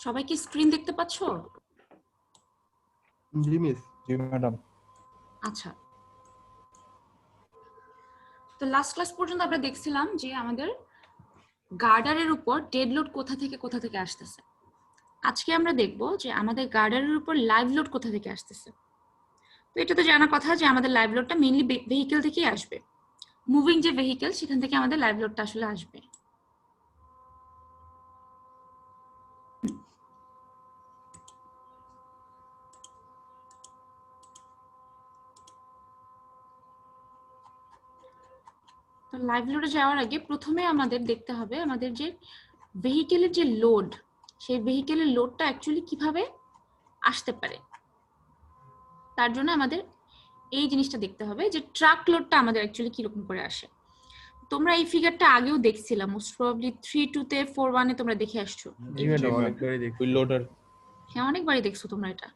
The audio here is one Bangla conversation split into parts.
সবাই কি স্ক্রিন দেখতে পাচ্ছো? জি মিস। জি ম্যাডাম। আচ্ছা, তো লাস্ট ক্লাস পর্যন্ত আমরা দেখছিলাম যে আমাদের গার্ডারের উপর ডেড লোড কোথা থেকে আসতেছে। আজকে আমরা দেখব যে আমাদের গার্ডারের উপর লাইভ লোড কোথা থেকে আসতেছে। তো এটা তো জানার কথা যে আমাদের লাইভ লোডটা মেইনলি ভেহিকেল থেকেই আসবে। মুভিং যে ভেহিকেল সেখান থেকে আমাদের লাইভ লোডটা আসলে আসবে। তো লাইভ লোডে যাওয়ার আগে প্রথমে আমাদের দেখতে হবে আমাদের যে ভেহিকেলের যে লোড, সেই ভেহিকেলের লোডটা অ্যাকচুয়ালি কিভাবে আসতে পারে। তার জন্য আমাদের এই জিনিসটা দেখতে হবে যে ট্রাক লোডটা আমাদের অ্যাকচুয়ালি কিরকম করে আসে। তোমরা এই ফিগারটা আগেও দেখছিলাম, মোস্ট প্রবাবলি 3-2 তে 4-1 এ তোমরা দেখে আসছো। জি ম্যাডাম, অনেকবারই দেখছি। We loader. হ্যাঁ, অনেকবারই দেখছো তোমরা এটা।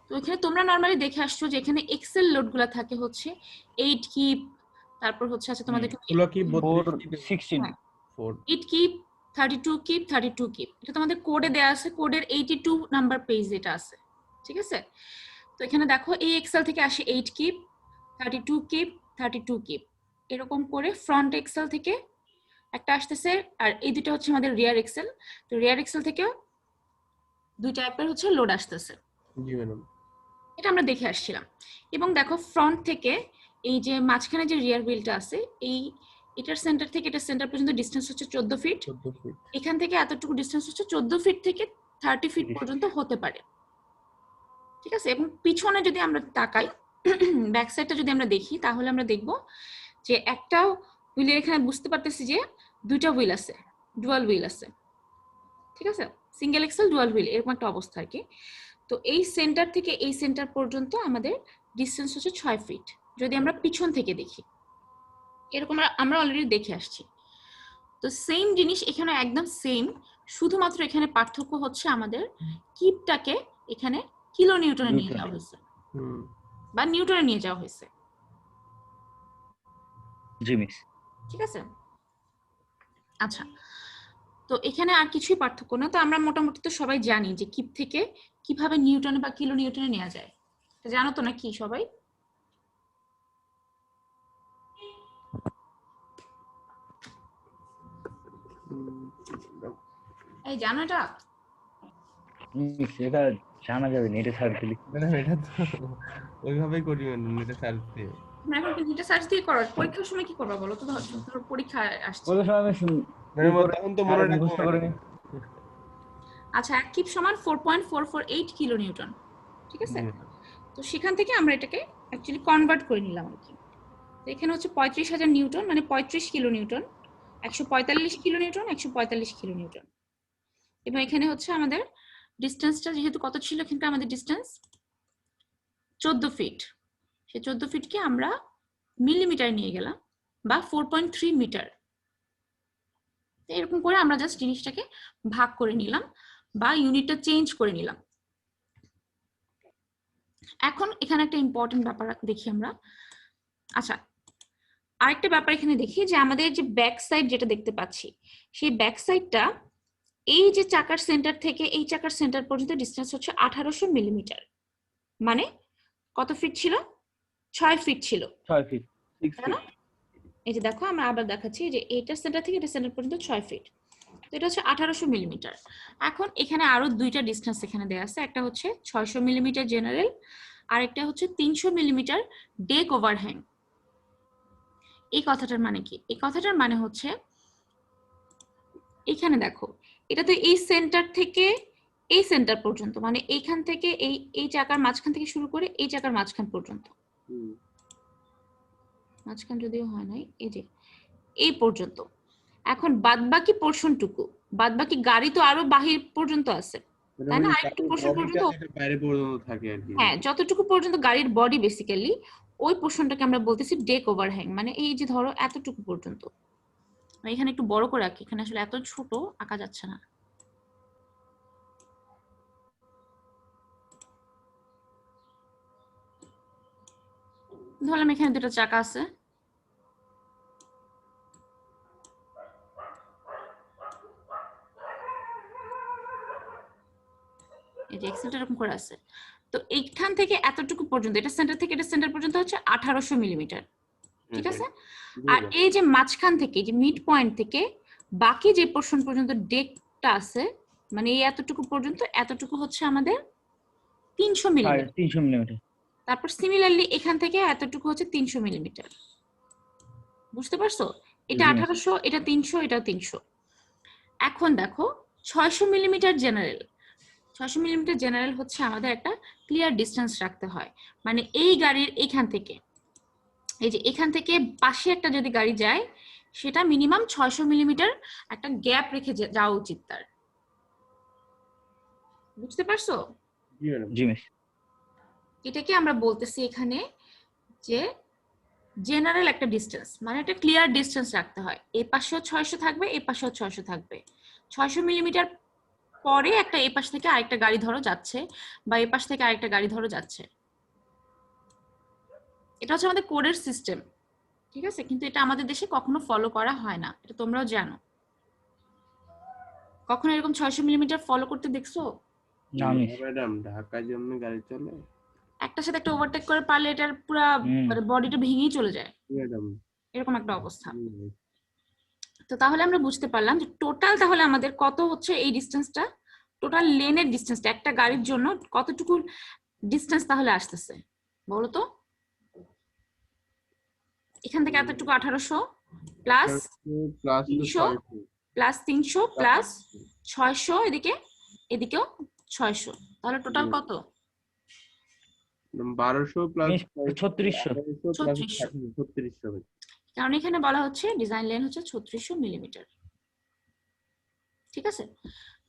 তো এখানে তোমরা নরমালি দেখে আসছো যে এখানে এক্সেল লোডগুলো থাকে হচ্ছে 8 কিপ, তারপর হচ্ছে আছে তোমাদের 16 কি 32 কি 16 4 8 কিপ, 32 কিপ, 32 কিপ। এটা তোমাদের কোডে দেয়া আছে, কোডের 82 নাম্বার পেজ এটা আছে, ঠিক আছে? তো এখানে দেখো এই এক্সেল থেকে আসে 8 কিপ, 32 কিপ, 32 কিপ, এরকম করে ফ্রন্ট এক্সেল থেকে একটা আসতেছে, আর এই দুটো হচ্ছে আমাদের রিয়ার এক্সেল। তো রিয়ার এক্সেল থেকে দুই টাইপের হচ্ছে লোড আসতেছে, জি ম্যাডাম। এটা আমরা দেখে আসছিলাম। এবং দেখো ফ্রন্ট থেকে এই যে মাঝখানে যে রিয়ার হুইলটা আছে, এটার সেন্টার থেকে এটার সেন্টার পর্যন্ত ডিসটেন্স হচ্ছে 14 ফিট। 14 ফিট। এখান থেকে এতটুকু ডিসটেন্স হচ্ছে 14 ফিট থেকে 30 ফিট পর্যন্ত হতে পারে, ঠিক আছে? এবং পিছনে যদি আমরা তাকাই, ব্যাক সাইডটা যদি আমরা দেখি, তাহলে আমরা দেখব যে একটা হুইলের এখানে বুঝতে পারতেছি যে দুইটা হুইল আছে, ডুয়াল হুইল আছে, ঠিক আছে? সিঙ্গেল এক্সেল ডুয়াল হুইল এরকম একটা অবস্থা আর কি। তো এই সেন্টার থেকে এই সেন্টার পর্যন্ত আমাদের ডিসটেন্স হচ্ছে 6 ফিট যদি আমরা পিছন থেকে দেখি। এরকম আমরা অলরেডি দেখে আসছি। তো সেম জিনিস এখানে একদম সেম, শুধুমাত্র এখানে পার্থক্য হচ্ছে আমাদের কিপটাকে এখানে কিলো নিউটনে নিয়ে যাওয়া হয়েছে বা নিউটনে নিয়ে যাওয়া হয়েছে। জি মিস। ঠিক আছে, আচ্ছা। তো এখানে আর কিছুই পার্থক্য না। তো আমরা মোটামুটি তো সবাই জানি যে কিপ থেকে কিভাবে নিউটনে বা কিলো নিউটনে নেওয়া যায়, জানো তো নাকি সবাই? এই জানো এটা? এটা জানা যাবে নেটে সার্চ দিলে। ম্যাডাম এটা তো ওইভাবেই করি ম্যাডাম, এটা সার্চ দিয়ে। তোমরা এখন কি নেটে সার্চ দিয়ে করো? পরীক্ষার সময় কি করবা বলো তো? ধরো পরীক্ষা আসছে। ওদের সময় আমি ম্যাডাম তখন তো মনে রাখবো মুখস্থ করে নি। আচ্ছা, এক কিপ সমান 4.448 কিলো নিউটন, ঠিক আছে? তো সেখান থেকে আমরা এটাকে অ্যাকচুয়ালি কনভার্ট করে নিলাম আর কি। তো এখানে হচ্ছে 35,000 নিউটন মানে 35 kilo Newton, 145 kilo Newton, 145 kilo Newton. এবং এখানে হচ্ছে আমাদের ডিস্টেন্সটা যেহেতু কত ছিল, এখানটা আমাদের ডিস্টেন্স 14 ফিট। সেই 14 ফিটকে আমরা মিলিমিটার নিয়ে গেলাম বা 4.3 মিটার। এরকম করে আমরা জাস্ট জিনিসটাকে ভাগ করে নিলাম বা ইউনিটটা চেঞ্জ করে নিলাম। এখন এখানে একটা ইম্পর্টেন্ট ব্যাপার দেখি আমরা। আচ্ছা, আরেকটা ব্যাপার এখানে দেখি যে আমাদের যে ব্যাক সাইড যেটা দেখতে পাচ্ছি, সেই ব্যাক সাইডটা এই যে চাকার সেন্টার থেকে এই চাকার সেন্টার পর্যন্ত ডিস্টেন্স হচ্ছে 1800 মিলিমিটার। মানে কত ফিট ছিল? 6 ফিট ছিল, 6 ফিট 6 তাই না? এই যে দেখো আমরা আবার দেখাচ্ছি যে এইটার সেন্টার থেকে এটা সেন্টার পর্যন্ত 6 ফিট। তো এটা হচ্ছে 1800 মিলিমিটার। এখন এখানে আরো দুইটা ডিস্টেন্স এখানে দেয়া আছে, একটা হচ্ছে 600 মিলিমিটার জেনারেল, আর একটা হচ্ছে 300 মিলিমিটার ডেক ওভারহ্যাং। এই কথাটার মানে কি? এই কথাটার মানে হচ্ছে এখানে দেখো, এটা তো এই সেন্টার থেকে এই সেন্টার পর্যন্ত, মানে এইখান থেকে এই চাকার মাঝখান থেকে শুরু করে এই চাকার মাঝখান পর্যন্ত, মাঝখান যদিও হয় নাই, এই যে এই পর্যন্ত। এখন বাদবাকি পোর্শনটুকু, বাদবাকি গাড়ি তো আরো বাহির পর্যন্ত আছে, তাই না? আরেকটু পোর্শন পর্যন্ত, বাইরে পর্যন্ত থাকে আর কি। হ্যাঁ, যতটুকু পর্যন্ত গাড়ির বডি বেসিক্যালি, ওই পোর্শনটাকে আমরা বলতেছি ডেক ওভারহ্যাং। মানে এই যে ধরো এতটুকু পর্যন্ত। এখানে একটু বড় করে রাখি, এখানে আসলে এত ছোট আঁকা যাচ্ছে না। ধরলাম এখানে দুটো চাকা আছে, এই যে এক্সেলটা এরকম করে আছে। তো এইখান থেকে এতটুকু পর্যন্ত, এটা সেন্টার থেকে এটা সেন্টার পর্যন্ত হচ্ছে 1800 মিলিমিটার, ঠিক আছে? আর এই যে মাঝখান থেকে, যে মিড পয়েন্ট থেকে বাকি যে পোর্শন পর্যন্ত ডেকটা আছে, মানে এই এতটুকু পর্যন্ত, এতটুকু হচ্ছে আমাদের 300 মিলিমিটার। 300 মিলিমিটার। তারপর সিমিলারলি এখান থেকে এতটুকু হচ্ছে 300 মিলিমিটার। বুঝতে পারছো? এটা জি, miss। 1800, এটা 300, এটা 300। এখন দেখো 600 মিলিমিটার জেনারেল। 600 মিলিমিটার জেনারেল হচ্ছে আমাদের একটা ক্লিয়ার ডিস্টেন্স রাখতে হয়। মানে এই গাড়ির এখান থেকে, এই যে এখান থেকে পাশে একটা যদি গাড়ি যায়, সেটা মিনিমাম 600 মিলিমিটার একটা গ্যাপ রেখে যাওয়া উচিত তার। বুঝতে পারছো? জি মিস। এটাকে আমরা বলতেছি এখানে যে জেনারেল একটা ডিস্টেন্স, মানে একটা ক্লিয়ার ডিস্টেন্স রাখতে হয়। এই পাশেও 600 থাকবে, এই পাশেও 600 থাকবে। 600 মিলিমিটার পরে একটা এই পাশ থেকে আরেকটা গাড়ি ধরো যাচ্ছে, বা এই পাশ থেকে আরেকটা গাড়ি ধরো যাচ্ছে। এটা হচ্ছে আমাদের কোডের সিস্টেম, ঠিক আছে? কিন্তু এটা আমাদের দেশে কখনো ফলো করা হয় না, এটা তোমরাও জানো। কখনো এরকম 600 মিলিমিটার ফলো করতে দেখছো? না মিস। ম্যাডাম, ঢাকায় যেমনি গাড়ি চলে, একটার সাথে একটা ওভারটেক করে পারলে এটার পুরো মানে বডিটা ভেঙেই চলে যায়, ম্যাডাম। এরকম একটা অবস্থা। তো তাহলে আমরা বুঝতে পারলাম যে টোটাল তাহলে আমাদের কত হচ্ছে এই ডিস্টেন্সটা, টোটাল লেনের ডিস্টেন্সটা একটা গাড়ির জন্য কতটুকু ডিস্টেন্স তাহলে আসতেছে বলো তো? এখান থেকে এতটুকু 1800 প্লাস 300 প্লাস 300 প্লাস 600, এদিকে এদিকেও 600, তাহলে টোটাল কত? 1200 প্লাস 3600। 3600। কারণ এখানে বলা হচ্ছে ডিজাইন লেন হচ্ছে 3600 মিলিমিটার, ঠিক আছে?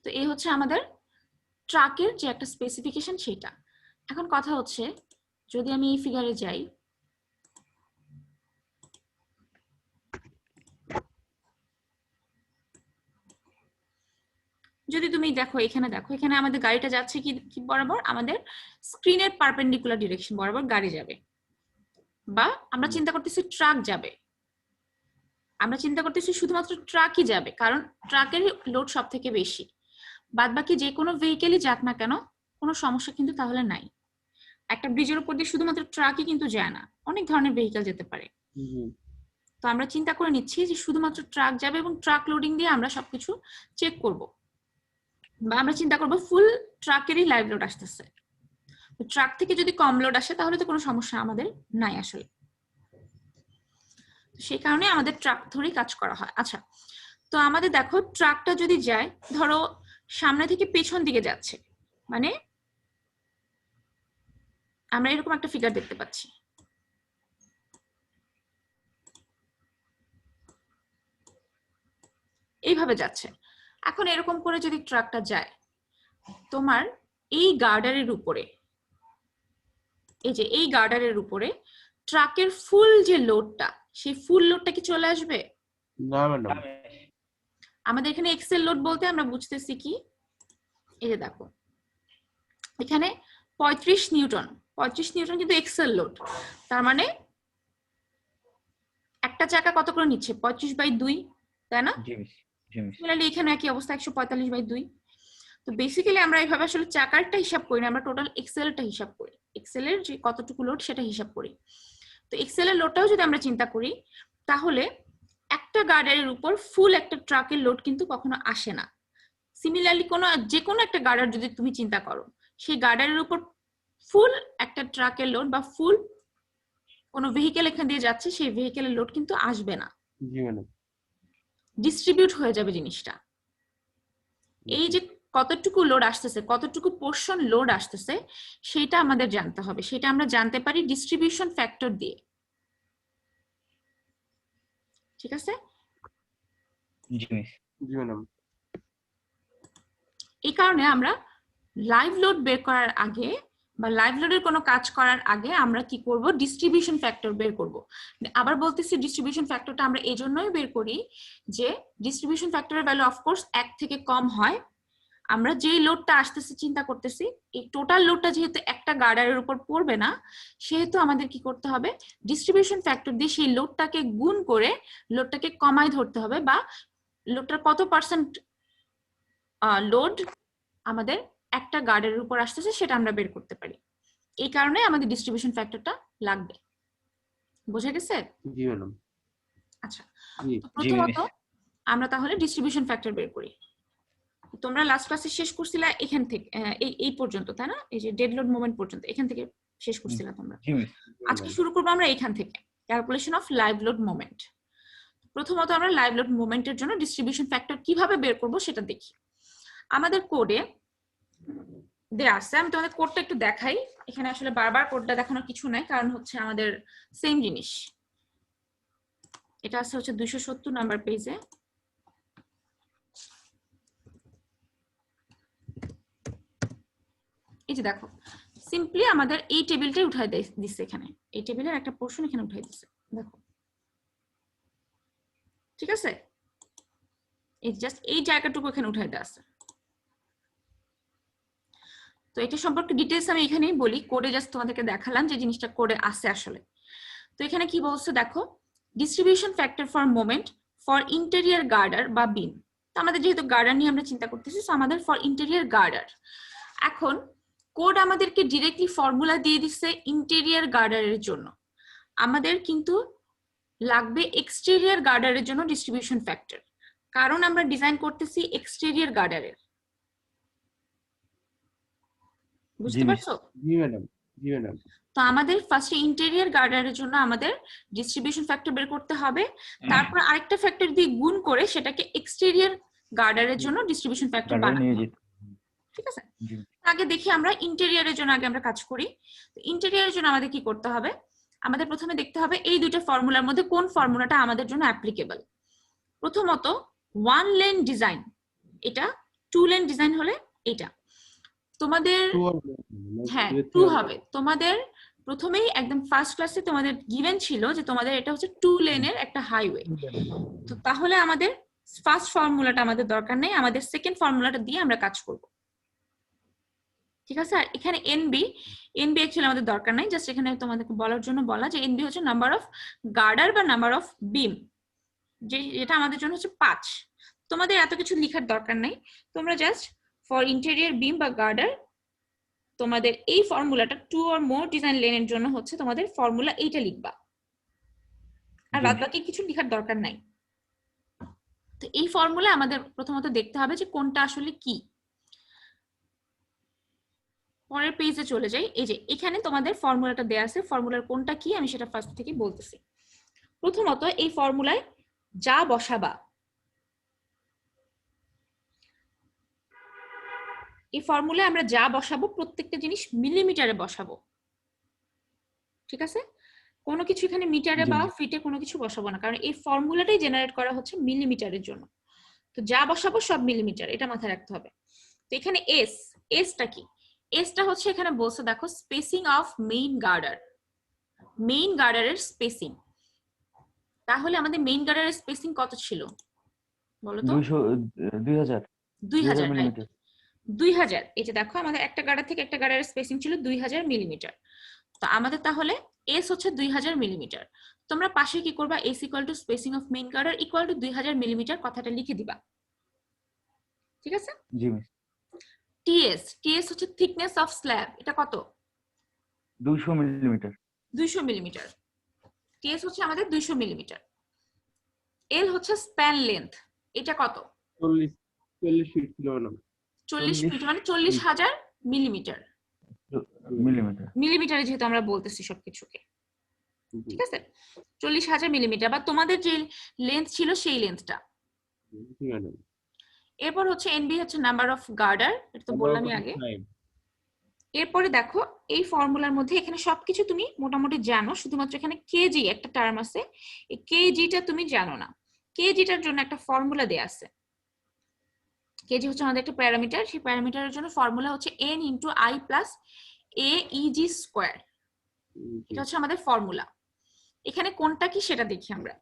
তো এই হচ্ছে আমাদের ট্রাকের যে একটা স্পেসিফিকেশন সেটা। এখন কথা হচ্ছে যদি আমি এই ফিগারে যাই, যদি তুমি দেখো এখানে, দেখো এখানে আমাদের গাড়িটা যাচ্ছে কি কি বরাবর, আমাদের স্ক্রিনের পারপেন্ডিকুলার ডিরেকশন বরাবর গাড়ি যাবে, বা আমরা চিন্তা করতেছি ট্রাক যাবে। আমরা চিন্তা করতেছি শুধুমাত্র ট্রাকই যাবে, কারণ ট্রাকের লোড সব থেকে বেশি। বাদ বাকি যে কোনো ভেহিকেলই যাক না কেন, কোনো সমস্যা কিন্তু তাহলে নাই। একটা ব্রিজের উপর দিয়ে শুধুমাত্র ট্রাকই কিন্তু যায় না, অনেক ধরনের ভেহিকেল যেতে পারে। তো আমরা চিন্তা করে নিচ্ছি যে শুধুমাত্র ট্রাক যাবে, এবং ট্রাক লোডিং দিয়ে আমরা সবকিছু চেক করব, বা আমরা চিন্তা করব ফুল ট্রাকেরই লাইভ লোড আসতেছে। ট্রাক থেকে যদি কম লোড আসে তাহলে তো কোনো সমস্যা আমাদের নাই আসলে, সেই কারণে আমাদের ট্রাক ধরেই কাজ করা হয়। আচ্ছা, তো আমাদের দেখো ট্রাকটা যদি যায়, ধরো সামনে থেকে পেছন দিকে যাচ্ছে, মানে আমরা এরকম একটা ফিগার দেখতে পাচ্ছি, এইভাবে যাচ্ছে। এখন এরকম করে যদি ট্রাকটা যায় তোমার এই গার্ডারের উপরে, এই যে এই গার্ডারের উপরে ট্রাকের ফুল যে লোডটা, সেই ফুল লোডটা কি চলে আসবে? না ম্যাডাম। আমাদের এখানে এক্সেল লোড বলতে আমরা বুঝতেছি কি, এই যে দেখো এখানে 35 নিউটন, 35 নিউটন কিন্তু এক্সেল লোড। তার মানে একটা চাকা কত করে নিচ্ছে? 35/2, তাই না? জি মিস। জি মিস। সিমিলারলি এখানে একই অবস্থা, 145/2। তো বেসিক্যালি আমরা এইভাবে আসলে চাকারটা হিসাব করি না, আমরা টোটাল এক্সেলটা হিসাব করি, এক্সেলের যে কতটুকু লোড সেটা হিসাব করি। তো এক্সেলের লোডটাও যদি আমরা চিন্তা করি, তাহলে একটা গার্ডারের উপর ফুল একটা ট্রাকের লোড কিন্তু কখনো আসে না। সিমিলারলি যে কোনো একটা গার্ডার যদি তুমি চিন্তা করো, সেই গার্ডারের উপর ফুল একটা ট্রাকের লোড বা ফুল কোনো ভেহিকেল এখান দিয়ে যাচ্ছে, সেই ভেহিকেলের লোড কিন্তু আসবে না, জি ম্যাডাম। ডিস্ট্রিবিউট হয়ে যাবে জিনিসটা। এই যে কতটুকু লোড আসতেছে, কতটুকু পোর্শন লোড আসতেছে, সেটা আমাদের জানতে হবে। সেটা আমরা জানতে পারি ডিস্ট্রিবিউশন ফ্যাক্টর দিয়ে, ঠিক আছে? জি মিস। জি ম্যাডাম। এই কারণে আমরা লাইভ লোড বের করার আগে বা লাইভ লোডের কোনো কাজ করার আগে আমরা কি করব? ডিস্ট্রিবিউশন ফ্যাক্টর বের করব। আবার বলতেছি ডিস্ট্রিবিউশন ফ্যাক্টরটা আমরা এই জন্যই বের করি যে ডিস্ট্রিবিউশন ফ্যাক্টরের ভ্যালু অফকোর্স 1 থেকে কম হয়। আমরা যেই লোডটা আসতেছে চিন্তা করতেছি, এই টোটাল লোডটা যেহেতু একটা গার্ডারের উপর পড়বে না, সেহেতু আমাদের কি করতে হবে? ডিস্ট্রিবিউশন ফ্যাক্টর দিয়ে সেই লোডটাকে গুণ করে লোডটাকে কমায় ধরতে হবে, বা লোডটার কত পার্সেন্ট লোড আমাদের একটা গার্ডারের উপর আসতেছে সেটা আমরা বের করতে পারি। এই কারণে আমাদের ডিস্ট্রিবিউশন ফ্যাক্টরটা লাগবে। বোঝা গেছে? জি ম্যাডাম। আচ্ছা, জি তো প্রথমত আমরা তাহলে ডিস্ট্রিবিউশন ফ্যাক্টর বের করি। তোমরা লাস্ট ক্লাসে শেষ করছিলা এখান থেকে এই পর্যন্ত, তাই না? এই যে ডেড লোড মোমেন্ট পর্যন্ত এখান থেকে শেষ করছিলা তোমরা। জি মিস। আজকে শুরু করবো আমরা এখান থেকে, calculation of live load moment. প্রথমত আমরা লাইভ লোড মোমেন্টের জন্য ডিস্ট্রিবিউশন ফ্যাক্টর কিভাবে বের করব সেটা দেখি। আমাদের কোডে দেয়া আছে, আমি তোমাদের কোডটা একটু দেখাই। এখানে আসলে বারবার কোডটা দেখানোর কিছু নাই, কারণ হচ্ছে আমাদের সেম জিনিস। এটা আছে হচ্ছে 270 নাম্বার পেজে। এই যে দেখো, সিম্পলি আমাদের এই টেবিলটাই উঠাই দিচ্ছে এখানে, এই টেবিলের একটা পোর্শন এখানে উঠাই দিচ্ছে, দেখো। ঠিক আছে, এই জাস্ট এই জায়গাটুকু এখানে উঠাই দেওয়া আছে। তো এটা সম্পর্কে ডিটেইলস আমি এখানেই বলি, কোডে জাস্ট তোমাদেরকে দেখালাম যে জিনিসটা কোডে আছে আসলে। তো এখানে কি বলছে দেখো, distribution factor for moment for interior girder বা বিম। তো আমাদের যেহেতু গার্ডার নিয়ে আমরা চিন্তা করতেছি, সো আমাদের ফর ইন্টেরিয়র গার্ডার। এখন কোড আমাদেরকে ডিরেক্টলি ফর্মুলা দিয়ে দিচ্ছে ইন্টেরিয়র গার্ডারের জন্য। আমাদের কিন্তু লাগবে এক্সটেরিয়র গার্ডারের জন্য ডিস্ট্রিবিউশন ফ্যাক্টর, কারণ আমরা ডিজাইন করতেছি এক্সটেরিয়র গার্ডারের। বুঝতে পারছো? জি ম্যাডাম। জি ম্যাডাম। তো আমাদের ফার্স্টে ইন্টেরিয়র গার্ডারের জন্য আমাদের ডিস্ট্রিবিউশন ফ্যাক্টর বের করতে হবে, তারপর আরেকটা ফ্যাক্টর দিয়ে গুণ করে সেটাকে এক্সটেরিয়র গার্ডারের জন্য ডিস্ট্রিবিউশন ফ্যাক্টর বানাবো। ঠিক আছে, আগে দেখি আমরা ইন্টেরিয়রের জন্য আগে আমরা কাজ করি। ইন্টেরিয়রের জন্য আমাদের কি করতে হবে, আমাদের প্রথমে দেখতে হবে এই দুইটা ফর্মুলার মধ্যে কোন ফর্মুলাটা আমাদের জন্য অ্যাপ্লিকেবল। প্রথমত ওয়ান লেন ডিজাইন, এটা টু লেন ডিজাইন হলে এটা তোমাদের, হ্যাঁ টু হবে। তোমাদের প্রথমেই একদম ফার্স্ট ক্লাসে তোমাদের গিভেন ছিল যে তোমাদের এটা হচ্ছে টু লেনের একটা হাইওয়ে। তো তাহলে আমাদের ফার্স্ট ফর্মুলাটা আমাদের দরকার নেই, আমাদের সেকেন্ড ফর্মুলাটা দিয়ে আমরা কাজ করব। ঠিক আছে, আর এখানে এনবি অ্যাকচুয়ালি আমাদের দরকার নাই, জাস্ট এখানে তোমাদেরকে বলার জন্য বলা যে এনবি হচ্ছে নাম্বার অফ গার্ডার বা নাম্বার অফ বিম, যেটা আমাদের জন্য হচ্ছে 5। তোমাদের এত কিছু লেখার দরকার নাই, তোমরা জাস্ট ফর ইন্টেরিয়র বিম বা গার্ডার তোমাদের এই ফর্মুলাটা টু অর মোর ডিজাইন লেনের জন্য হচ্ছে তোমাদের ফর্মুলা এইটা লিখবা, আর বাদ বাকি কিছু লেখার দরকার নাই। তো এই ফর্মুলা আমাদের প্রথমত দেখতে হবে যে কোনটা আসলে কি। পরের পেজে চলে যাই, এই যে এখানে তোমাদের ফর্মুলাটা দেয়া আছে, ফর্মুলার কোনটা কি আমি সেটা ফার্স্ট থেকে বলতেছি। প্রথমত এই ফর্মুলায় যা বসাবা, এই ফর্মুলায় আমরা যা বসাবো প্রত্যেকটা জিনিস মিলিমিটারে বসাবো। ঠিক আছে, কোনো কিছু এখানে মিটারে বা ফিটে কোনো কিছু বসাবো না, কারণ এই ফর্মুলাটাই জেনারেট করা হচ্ছে মিলিমিটারের জন্য। তো যা বসাবো সব মিলিমিটার, এটা মাথায় রাখতে হবে। তো এখানে এসটা কি, এসটা হচ্ছে এখানে বলছে দেখো spacing of main girder, main গার্ডারের স্পেসিং। তাহলে আমাদের মেইন গার্ডারের স্পেসিং কত ছিল বলো তো? 2000 মিলিমিটার। 2000, এই যে দেখো আমাদের একটা গার্ডার থেকে একটা গার্ডারের স্পেসিং ছিল 2000 মিলিমিটার। তো আমাদের তাহলে এস হচ্ছে 2000 মিলিমিটার। তোমরা পাশে কি করবা, S equals to spacing of main girder equals to 2000 millimetre কথাটা লিখে দিবা। ঠিক আছে, জি মিস। টিএস হচ্ছে থিকনেস অফ স্ল্যাব, এটা কত? 200 মিলিমিটার। 200 মিলিমিটার। টিএস হচ্ছে আমাদের 200 মিলিমিটার। এল হচ্ছে স্প্যান লেন্থ, এটা কত? 40 ফিট ছিল না। 40 ফিট মানে 40,000 মিলিমিটার। মিলিমিটারে যেহেতু আমরা বলতেছি সবকিছুকে, ঠিক আছে, 40,000 মিলিমিটার বা তোমাদের যে লেন্থ ছিল সেই লেন্থটা। এরপর হচ্ছে এনবি হচ্ছে নাম্বার অফ গার্ডার, এটা তো বললামই আগে। এরপরে দেখো এই ফর্মুলার মধ্যে এখানে সবকিছু তুমি মোটামুটি জানো, শুধুমাত্র এখানে কেজি একটা টার্ম আছে, এই কেজিটা তুমি জানো না। কেজিটার জন্য একটা ফর্মুলা দেয়া আছে। কেজি হচ্ছে আমাদের একটা প্যারামিটার, সেই প্যারামিটারের জন্য ফর্মুলা হচ্ছে n into I plus AEG square. এটা হচ্ছে আমাদের ফর্মুলা। এখানে কোনটা কি সেটা দেখি আমরা।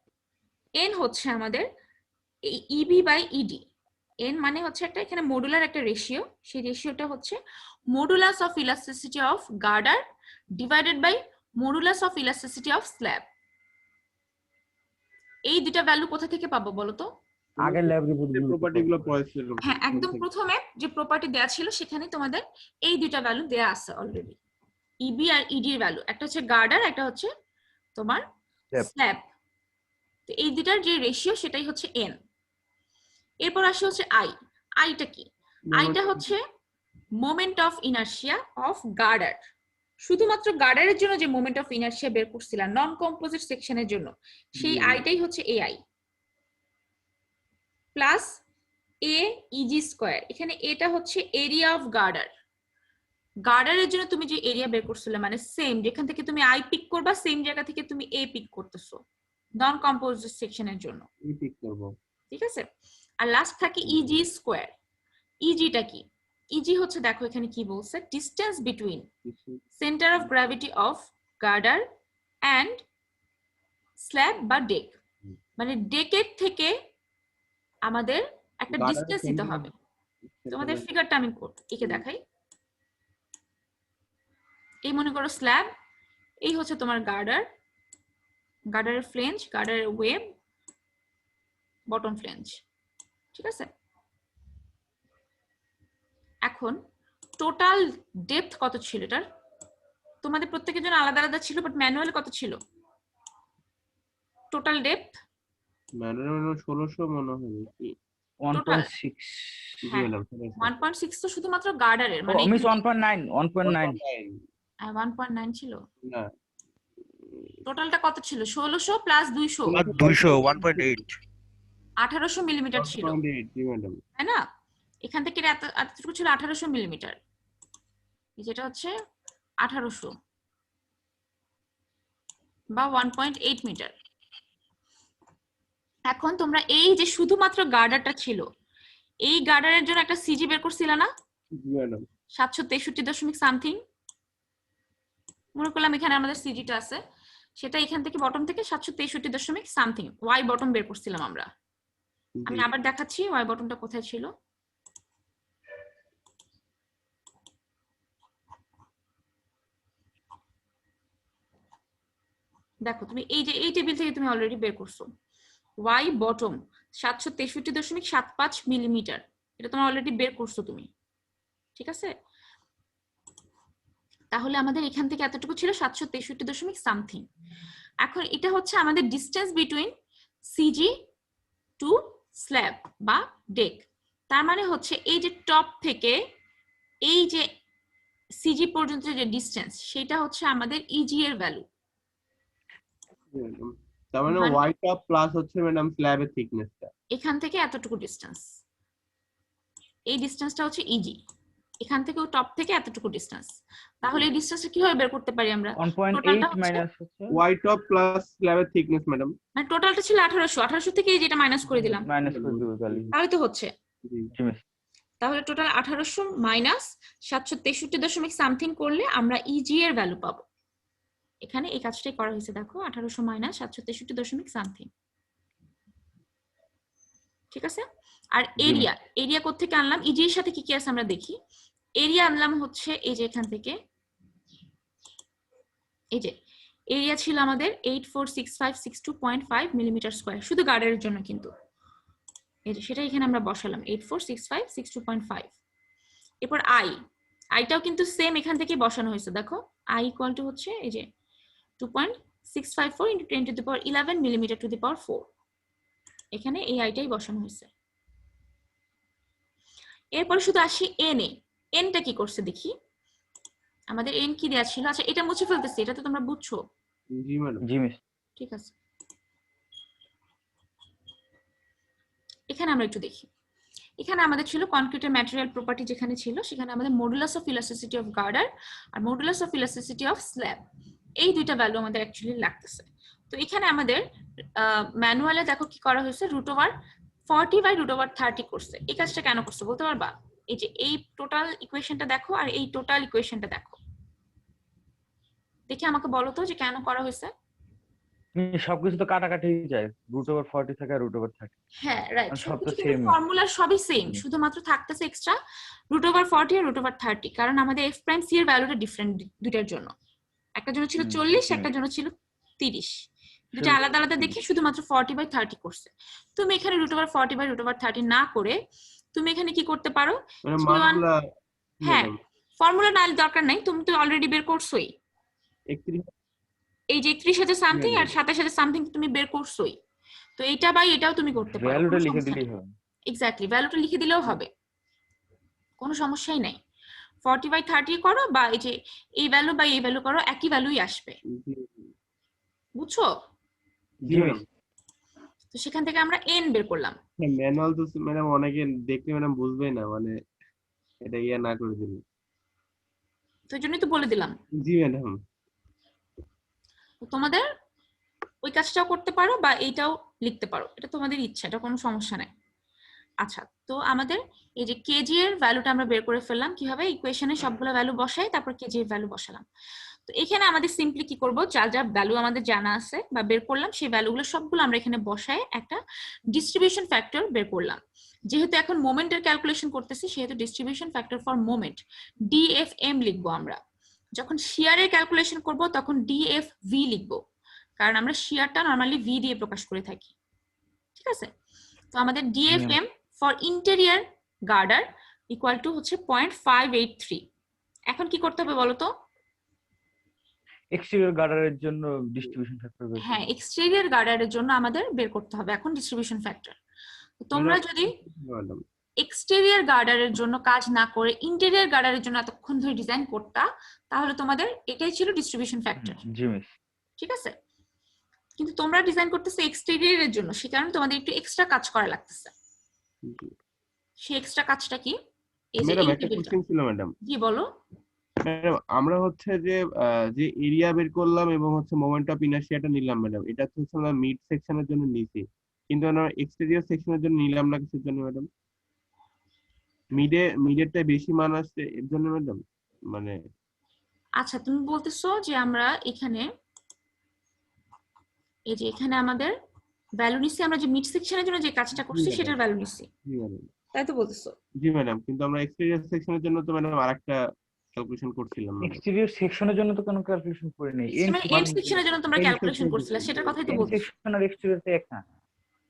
n হচ্ছে আমাদের ইবি বাই ইডি। n মানে হচ্ছে একটা এখানে মডুলার একটা রেশিও, সেই রেশিওটা হচ্ছে modulus of elasticity of girder divided by modulus of elasticity of slab. এই দুটা ভ্যালু কোথা থেকে পাবো বলো তো? আগের ল্যাব রিপোর্ট প্রপার্টি গুলো পড়েছিল। হ্যাঁ, একদম প্রথমে যে প্রপার্টি দেয়া ছিল সেখানে তোমাদের এই দুইটা ভ্যালু দেয়া আছে অলরেডি, ইবি আর ইডি এর ভ্যালু, একটা হচ্ছে গার্ডার, একটা হচ্ছে তোমার Slab. স্ল্যাব। তো এই দুটার যে রেশিও সেটাই হচ্ছে এন। এরপর আসে হচ্ছে আই। আইটা কি? আইটা হচ্ছে মোমেন্ট অফ ইনার্শিয়া অফ গার্ডার। শুধুমাত্র গার্ডারের জন্য যে মোমেন্ট অফ ইনার্শিয়া বের করছিলাম নন কম্পোজিট সেকশনের জন্য, সেই আইটাই হচ্ছে এআই প্লাস এ ইজি স্কয়ার। এখানে এটা হচ্ছে এরিয়া অফ গার্ডার। গার্ডারের জন্য তুমি যে এরিয়া বের করছিলে, মানে সেম যেখান থেকে তুমি আই পিক করবা সেম জায়গা থেকে তুমি এ পিক করতেছো নন কম্পোজিট সেকশনের জন্য, পিক করব। ঠিক আছে? আর লাস্ট থাকে ইজি স্কয়ার। ইজিটা কি? ইজি হচ্ছে, দেখো এখানে কি বলছে, distance between centre of gravity of girder and slab বা ডেক। মানে ডেকের থেকে আমাদের একটা ডিসটেন্স দিতে হবে। তোমাদের ফিগারটা আমি একে দেখাই। এই মনে করো স্ল্যাব, এই হচ্ছে তোমার গার্ডার, গার্ডারের ফ্লেঞ্জ, গার্ডারের ওয়েব, বটম ফ্লেঞ্জ, ঠিক আছে? এখন টোটাল ডেপথ কত ছিল এটার? তোমাদের প্রত্যেকের জন্য আলাদা আলাদা ছিল, বাট ম্যানুয়ালি কত ছিল টোটাল ডেপথ? ম্যানুয়াল 1600 মনে হয় কি 1.6 হ্যাঁ, 1.6 তো শুধুমাত্র গার্ডারের, মানে মিস 1.9 1.9 1.9 ছিল। না, টোটালটা কত ছিল? 1600 প্লাস 200, 1.8 1800 মিলিমিটার ছিল, 1.8 জি ম্যাডাম। তাই না? এখান থেকে এতটুকু ছিল 1800 মিলিমিটার, যেটা হচ্ছে 1800 বা 1.8 মিটার। এখন তোমরা এই যে শুধুমাত্র গার্ডারটা ছিল, এই গার্ডারের জন্য একটা সিজি বের করছিল না জি ম্যাডাম। 763 সামথিং। মনে করলাম এখানে আমাদের সিজিটা আছে, সেটা এখান থেকে বটম থেকে 763 সামথিং ওয়াই বটম বের করছিলাম আমরা। আমি আবার দেখাচ্ছি ওয়াই বটমটা কোথায় ছিল। দেখো তুমি এই যে এই টেবিল থেকে তুমি অলরেডি বের করছো ওয়াই বটম 763.75 মিলিমিটার, এটা তোমার অলরেডি বের করছো তুমি, ঠিক আছে? তাহলে আমাদের এখান থেকে এতটুকু ছিল 763 সামথিং। এখন এটা হচ্ছে আমাদের distance between CG to slab বা ডেক। তার মানে হচ্ছে এই যে টপ থেকে এই যে সিজি পর্যন্ত যে ডিসটেন্স, সেটা হচ্ছে আমাদের ইজি এর ভ্যালু। তার মানে ওয়াই টপ প্লাস হচ্ছে ম্যাডাম স্ল্যাবের থিকনেসটা, এখান থেকে এতটুকু ডিসটেন্স, এই ডিসটেন্সটা হচ্ছে ইজি, এখান থেকে টপ থেকে এতটুকু ডিসটেন্স। তাহলে এই ডিসটেন্সটা কিভাবে বের করতে পারি আমরা? 1.8 মাইনাস হচ্ছে ওয়াই টপ প্লাস স্ল্যাবের থিকনেস ম্যাডাম। মানে টোটালটা ছিল 1800 থেকে এই যেটা মাইনাস করে দিলাম, মাইনাস করে দিব তাহলে তাহলে তো হচ্ছে। জি মিস তাহলে টোটাল 1800 মাইনাস 763 সামথিং করলে আমরা ইজি এর ভ্যালু পাবো। এখানে এই কাজটাই করা হয়েছে, দেখো 1800 মাইনাস 763 সামথিং, ঠিক আছে? আর এরিয়া, এরিয়া কোত্থেকে আনলাম? ইজি এর সাথে কি কি আছে আমরা দেখি। এরিয়া আনলাম হচ্ছে এই যে এখান থেকে, এই যে এরিয়া ছিল আমাদের 846562.5 মিলিমিটার স্কয়ার, শুধু গার্ডারের জন্য কিন্তু। এই যে সেটা এখানে আমরা বসালাম 846562.5। এরপর আইটাও কিন্তু সেম এখান থেকে বসানো হয়েছে, দেখো আই ইকুয়াল টু হচ্ছে এই যে 2.654 into 10 to the power 11 millimetre to the power 4। এখানে এই আইটাই বসানো হয়েছে। এরপর শুধু আসি এন এ। এনটা কি করছে দেখি, আমাদের এন কি দেয়া ছিল? আচ্ছা এটা মুছে ফেলতেছি, এটা তো তোমরা বুঝছো, জি ম্যাডাম। জি মিস ঠিক আছে? এখানে আমরা একটু দেখি। এখানে আমাদের ছিল কনক্রিটের ম্যাটেরিয়াল প্রপার্টি, যেখানে ছিল সেখানে আমাদের modulus of elasticity of girder আর modulus of elasticity of slab, এই দুইটা ভ্যালু আমাদের অ্যাকচুয়ালি লাগতেছে। তো এখানে আমাদের ম্যানুয়ালে দেখো কি করা হয়েছে, √40/√30 করছে। এই কাজটা কেন করছে বলতে পারবা? এই যে এই টোটাল ইকুয়েশনটা দেখো আর এই টোটাল ইকুয়েশনটা দেখো, দেখে আমাকে বলো তো যে কেন করা হয়েছে। সবকিছু তো কাটাকাটি যায়, √40 থাকে আর √30। হ্যাঁ রাইট, সব তো সবকিছু same। ফর্মুলা সবই সেম, শুধুমাত্র থাকতেছে এক্সট্রা √40 আর √30, কারণ আমাদের f প্রাইম c এর ভ্যালুটা ডিফারেন্ট দুইটার জন্য। একটার জন্য ছিল 40, একটার জন্য ছিল 30। দুটো আলাদা আলাদা দেখে শুধুমাত্র 40/30 করছে। তুমি এখানে √40/√30 না করে তুমি এখানে কি করতে পারো, মানে G1 মানগুলা হ্যাঁ ফর্মুলা না দরকার নাই, তুমি তো অলরেডি বের করছোই। 31 এই যে 31,000 সামথিং আর ম্যাডাম 27,000 সামথিং তুমি বের করছোই, তো এইটা বাই এটাও তুমি করতে পারো, ভ্যালুটা কোনো লিখে সমস্যা দিলেই নেই। হবে। এক্স্যাক্টলি, ভ্যালুটা লিখে দিলেও হবে, কোনো সমস্যাই নাই। 40/30 করো বা এই যে এই ভ্যালু বা এই ভ্যালু করো, একই ভ্যালুই আসবে, বুঝছো? জি ম্যাডাম। তো সেখান থেকে আমরা n বের করলাম। ম্যানুয়াল তো ম্যাডাম অনেকে দেখলে ম্যাডাম বুঝবেই না, মানে এটা ইয়া না করে দিলে। তো এই জন্যই তো বলে দিলাম। জি ম্যাডাম। তো তোমাদের ওই কাজটাও করতে পারো বা এইটাও লিখতে পারো, এটা তোমাদের ইচ্ছা, এটা কোনো সমস্যা নাই। আচ্ছা, তো আমাদের এই যে কেজি এর ভ্যালুটা আমরা বের করে ফেললাম কিভাবে, ইকুয়েশনে সবগুলো ভ্যালু বসাই তারপর কেজি এর ভ্যালু বসালাম। তো এখানে আমাদের সিম্পলি কি করব, যা যা ভ্যালু আমাদের জানা আছে বা বের করলাম সেই ভ্যালুগুলো সবগুলো আমরা এখানে বসায় একটা ডিস্ট্রিবিউশন ফ্যাক্টর বের করলাম। যেহেতু এখন মোমেন্টের ক্যালকুলেশন করতেছি সেহেতু distribution factor for moment DFM লিখবো আমরা। যখন শিয়ারের ক্যালকুলেশন করব তখন ডিএফভি লিখবো, কারণ আমরা শিয়ারটা নরমালি ভি দিয়ে প্রকাশ করে থাকি, ঠিক আছে? তো আমাদের DFM for interior girder equals to হচ্ছে 0.583। এখন কি করতে হবে বলো তো? এক্সটেরিয়র গার্ডারের জন্য ডিস্ট্রিবিউশন ফ্যাক্টর বের হ্যাঁ, এক্সটেরিয়র গার্ডারের জন্য আমাদের বের করতে হবে এখন ডিস্ট্রিবিউশন ফ্যাক্টর। তোমরা যদি ম্যাডাম এক্সটেরিয়র গার্ডারের জন্য কাজ না করে ইন্টেরিয়র গার্ডারের জন্য এতক্ষণ ধরে ডিজাইন করতা, তাহলে তোমাদের এটাই ছিল ডিস্ট্রিবিউশন ফ্যাক্টর, জি মিস। ঠিক আছে? কিন্তু তোমরা ডিজাইন করতেছো এক্সটেরিয়রের জন্য, সে কারণে তোমাদের একটু এক্সট্রা কাজ করা লাগতেছে। সেই এক্সট্রা কাজটা কি? এই যে ম্যাডাম এই একটা টেবিলটা। কোশ্চেন ছিল ম্যাডাম। জি বলো। ম্যাডাম আমরা হচ্ছে যে যে এরিয়া বের করলাম এবং হচ্ছে মোমেন্ট অফ ইনার্শিয়াটা নিলাম ম্যাডাম, এটা তো হচ্ছে আমরা মিড সেকশনের জন্য নিছি, কিন্তু আমরা এক্সটেরিয়র সেকশনের জন্য নিলাম না কিসের জন্য ম্যাডাম? মিডেরটা বেশি মান আসছে এর জন্য ম্যাডাম, মানে আচ্ছা, তুমি বলতেছো যে আমরা এখানে এই যে এখানে আমাদের ভ্যালু নিচ্ছি, আমরা যে মিড সেকশনের জন্য যে কাজটা করছি সেটার ভ্যালু নিচ্ছি, জি ম্যাডাম। তাই তো বলতেছো? জি ম্যাডাম, কিন্তু আমরা এক্সটেরিয়র সেকশনের জন্য তো ম্যাডাম আরেকটা ক্যালকুলেশন করছিলাম ম্যাডাম। এক্সটেরিয়র সেকশনের জন্য তো কোনো ক্যালকুলেশন করে নেই। এন্ড মানে এন্ড সেকশনের জন্য তোমরা ক্যালকুলেশন করছিলে, সেটার কথাই তো বলতেছো। সেকশন আর এক্সটেরিয়র তো এক না।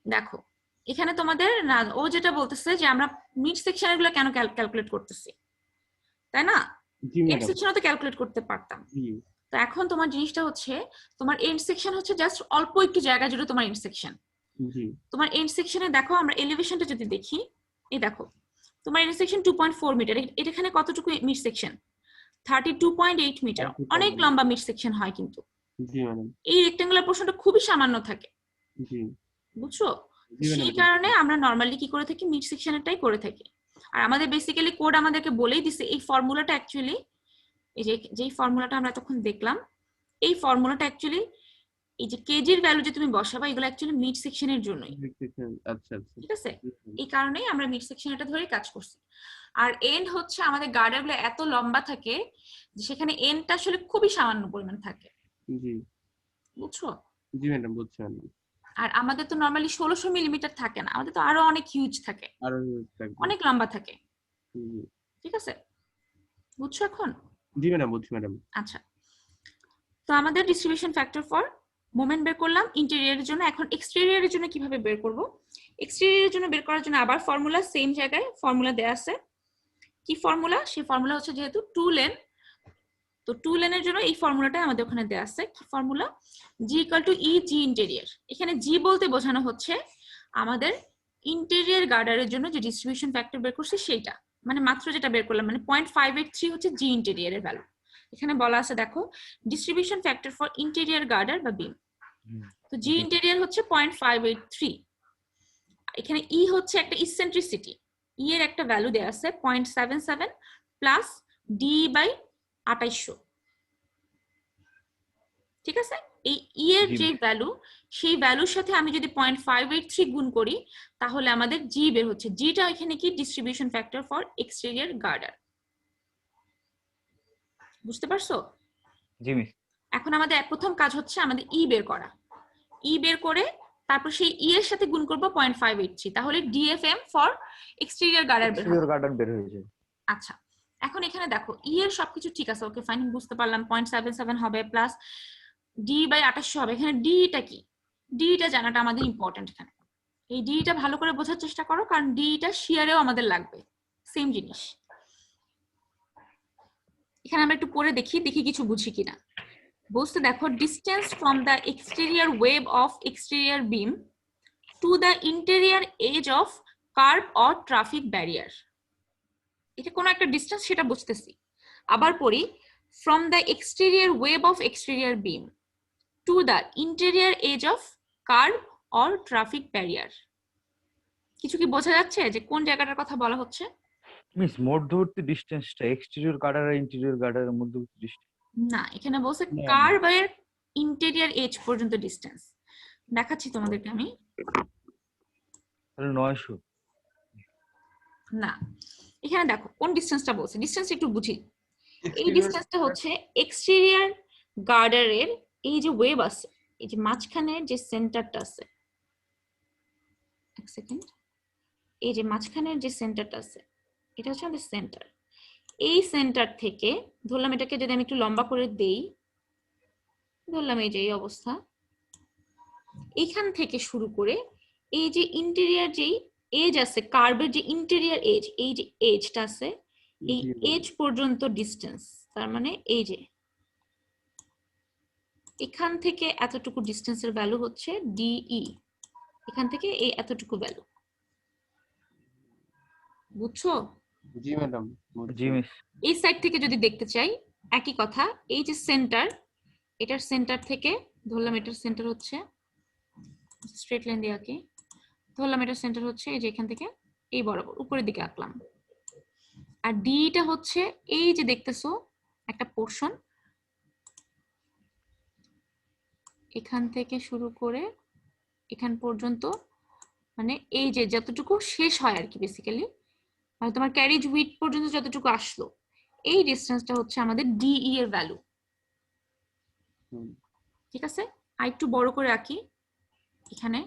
দেখো এখানে তোমাদের না, ও যেটা বলতেছে যে আমরা মিড সেকশনের গুলো কেন ক্যালকুলেট করতেছি, তাই না? জি এন্ড ম্যাডাম। সেকশনও তো ক্যালকুলেট করতে পারতাম। জি তো এখন তোমার জিনিসটা হচ্ছে, তোমার এন্ড সেকশন হচ্ছে জাস্ট অল্প একটু জায়গা জুড়ে তোমার এন্ড সেকশন। জি তোমার এন্ড সেকশনে দেখো, আমরা এলিভেশনটা যদি দেখি, এই দেখো তোমার এন্ড সেকশন 2.4 মিটার, এটা এখানে কতটুকু মিড সেকশন? 32.8 মিটার, অনেক লম্বা মিড সেকশন হয়, কিন্তু জি ম্যাডাম। এই রেক্টেঙ্গুলার পোর্শনটা খুবই সামান্য থাকে, জি বুঝছো? জি ম্যাডাম। সেই কারণে আমরা নরমালি কি করে থাকি, মিড সেকশনেরটাই করে থাকি। আর আমাদের বেসিক্যালি কোড আমাদেরকে বলেই দিছে এই ফর্মুলাটা অ্যাকচুয়ালি, এই যে যেই ফর্মুলাটা আমরা তখন দেখলাম, এই ফর্মুলাটা অ্যাকচুয়ালি এই যে কেজির ভ্যালু যে তুমি বসাবা এগুলো অ্যাকচুয়ালি মিড সেকশনের জন্যই, আচ্ছা আচ্ছা। ঠিক আছে? এই কারণেই আমরা মিড সেকশনটা ধরে কাজ করছি। আর এন্ড হচ্ছে আমাদের গার্ডারগুলো এত লম্বা থাকে যে সেখানে এন্ডটা আসলে খুবই সামান্য পরিমাণ থাকে, জি বুঝছো? জি ম্যাডাম, বুঝছি ম্যাডাম। আর আমাদের তো নরমালি 1600 মিলিমিটার থাকে না, আমাদের তো আরো অনেক হিউজ থাকে, আরো থাকবে। অনেক লম্বা থাকে, জি ঠিক আছে? বুঝছো এখন? জি ম্যাডাম, বুঝছি ম্যাডাম। আচ্ছা, তো আমাদের ডিস্ট্রিবিউশন ফ্যাক্টর ফর মোমেন্ট বের করলাম ইন্টেরিয়রের জন্য। এখন এক্সটেরিয়রের জন্য কিভাবে বের করব? এক্সটেরিয়রের জন্য বের করার জন্য আবার ফর্মুলা, সেম জায়গায় ফর্মুলা দেয়া আছে। কি ফর্মুলা? সেই ফর্মুলা হচ্ছে যেহেতু 2 লেন, তো 2 লেনের জন্য এই ফর্মুলাটা আমাদের ওখানে দেয়া আছে। কি formula? G equal to E G interior. এখানে জি বলতে বোঝানো হচ্ছে আমাদের ইন্টেরিয়র গার্ডারের জন্য যে ডিস্ট্রিবিউশন ফ্যাক্টর বের করছি সেইটা, মানে মাত্র যেটা বের করলাম, মানে 0.583 হচ্ছে জি ইন্টেরিয়রের ভ্যালু। এখানে বলা আছে দেখো, distribution factor for interior girder বা বিম। তো জি ইন্টেরিয়র হচ্ছে 0.583। এখানে ই হচ্ছে একটা ইসেন্ট্রিসিটি, ই এর একটা ভ্যালু দেয়া আছে 0.77 প্লাস ডি বাই 2800, ঠিক আছে? এই ই এর যে ভ্যালু, সেই ভ্যালুর সাথে আমি যদি 0.583 গুণ করি তাহলে আমাদের জি বের হচ্ছে। জিটা এখানে কি? Distribution factor for exterior girder. বুঝতে পারছো? জি মিস। এখন আমাদের প্রথম কাজ হচ্ছে আমাদের ই বের করা। ই বের করে তারপর সেই ই এর সাথে গুণ করব 0.583, তাহলে ডিএফএম ফর এক্সটেরিয়র গার্ডার বের হবে। এক্সটেরিয়র গার্ডার বের হয়ে যায়। আচ্ছা, এখন এখানে দেখো ই এর সবকিছু ঠিক আছে, ওকে ফাইন, বুঝতে পারলাম 0.77 হবে প্লাস ডি বাই 2800 হবে। এখানে ডি টা কি? ডিটা জানাটা আমাদের ইম্পর্টেন্ট এখানে। এই ডিটা ভালো করে বোঝার চেষ্টা করো, কারণ ডিটা শিয়ারেও আমাদের লাগবে, সেম জিনিস। এখানে আমরা একটু পরে দেখি কিছু বুঝি কিনা। বলতে দেখো, distance from the exterior web of exterior beam to the interior edge of curb or traffic barrier. এটা কোনো একটা ডিস্টেন্স, সেটা বুঝতেছি। আবার পড়ি, from the exterior web of exterior beam to the interior edge of curb or traffic barrier. কিছু কি বোঝা যাচ্ছে যে কোন জায়গাটার কথা বলা হচ্ছে? মিস মধ্যবর্তী ডিসটেন্সটা এক্সটেরিয়র গার্ডার আর ইন্টেরিয়র গার্ডারের মধ্যবর্তী ডিসটেন্স। না, এখানে বলছে না, না। কার্ভের ইন্টেরিয়র এজ পর্যন্ত ডিস্টেন্স। দেখাচ্ছি তোমাদেরকে আমি। তাহলে 900। না, এখানে দেখো কোন ডিস্টেন্সটা বলছে, ডিস্টেন্স একটু বুঝি। এই ডিস্টেন্সটা হচ্ছে এক্সটেরিয়র গার্ডারের এই যে ওয়েব আছে, এই যে মাঝখানে যে সেন্টারটা আছে, এক সেকেন্ড, এই যে মাঝখানের যে সেন্টারটা আছে, এটা হচ্ছে আমাদের সেন্টার। এই সেন্টার থেকে ধরলাম, এটাকে যদি আমি একটু লম্বা করে দেই, ধরলাম এই যে এই অবস্থা, এখান থেকে শুরু করে এই যে ইন্টেরিয়র যেই এজ আছে, কার্ভের যে ইন্টেরিয়র এজ, এই যে এজটা আছে, এই এজ পর্যন্ত ডিস্টেন্স, তার মানে এই যে এখান থেকে এতটুকু ডিস্টেন্সের ভ্যালু হচ্ছে ডিই। এখান থেকে এই এতটুকু ভ্যালু, বুঝছো? জি ম্যাডাম। জি মিস। এই সাইড থেকে যদি দেখতে চাই একই কথা, এই যে সেন্টার, এটার সেন্টার থেকে ধরলাম, এটার সেন্টার হচ্ছে স্ট্রেট লাইন দিয়ে আঁকি, ধরলাম এটার সেন্টার হচ্ছে এই যে এখান থেকে এই বরাবর উপরের দিকে আঁকলাম। আর ডিটা হচ্ছে এই যে দেখতেছো একটা পোর্শন, এখান থেকে শুরু করে এখান পর্যন্ত, মানে এই যে যতটুকু শেষ হয় আর কি, বেসিক্যালি মানে তোমার ক্যারিজ উইথ পর্যন্ত যতটুকু আসলো, এই ডিস্টেন্সটা হচ্ছে আমাদের ডিই এর ভ্যালু। ঠিক আছে, আর একটু বড় করে আঁকি এখানে।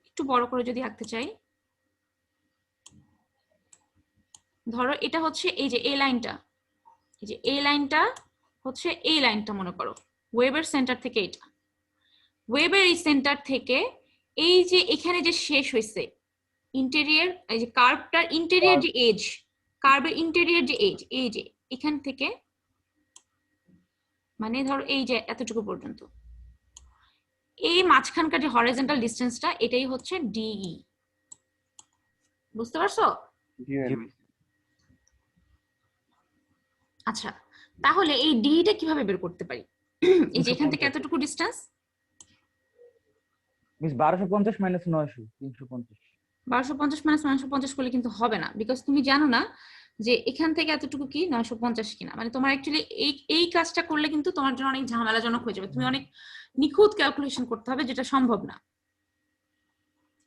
একটু বড় করে যদি আঁকতে চাই, ধরো এটা হচ্ছে এই যে এই লাইনটা, এই যে এই লাইনটা হচ্ছে এই লাইনটা, মনে করো ওয়েবের সেন্টার থেকে, এটা ওয়েবের এই সেন্টার থেকে এই যে এখানে যে শেষ হয়েছে ইন্টেরিয়র, এই যে কার্ভটার ইন্টেরিয়র যে এজ, কার্ভের ইন্টেরিয়র যে এজ, এই যে এখান থেকে মানে ধরো এই যে এতটুকু পর্যন্ত, এই মাঝখানকার যে হরিজন্টাল ডিসটেন্সটা, এটাই হচ্ছে ডিই। বুঝতে পারছো? জি ম্যাডাম। আচ্ছা, তাহলে এই ডিটা কিভাবে বের করতে পারি? এই যে এখান থেকে এতটুকু ডিসটেন্স, মিস 1250 মাইনাস 900 350। 1250 মাইনাস 950 করলে কিন্তু হবে না, বিকজ তুমি জানো না যে এখান থেকে এতটুকু কি 950 কিনা। মানে তোমার অ্যাকচুয়ালি এই কাজটা করলে কিন্তু তোমার জন্য অনেক ঝামেলাজনক হয়ে যাবে, তুমি অনেক নিখুঁত ক্যালকুলেশন করতে হবে, যেটা সম্ভব না।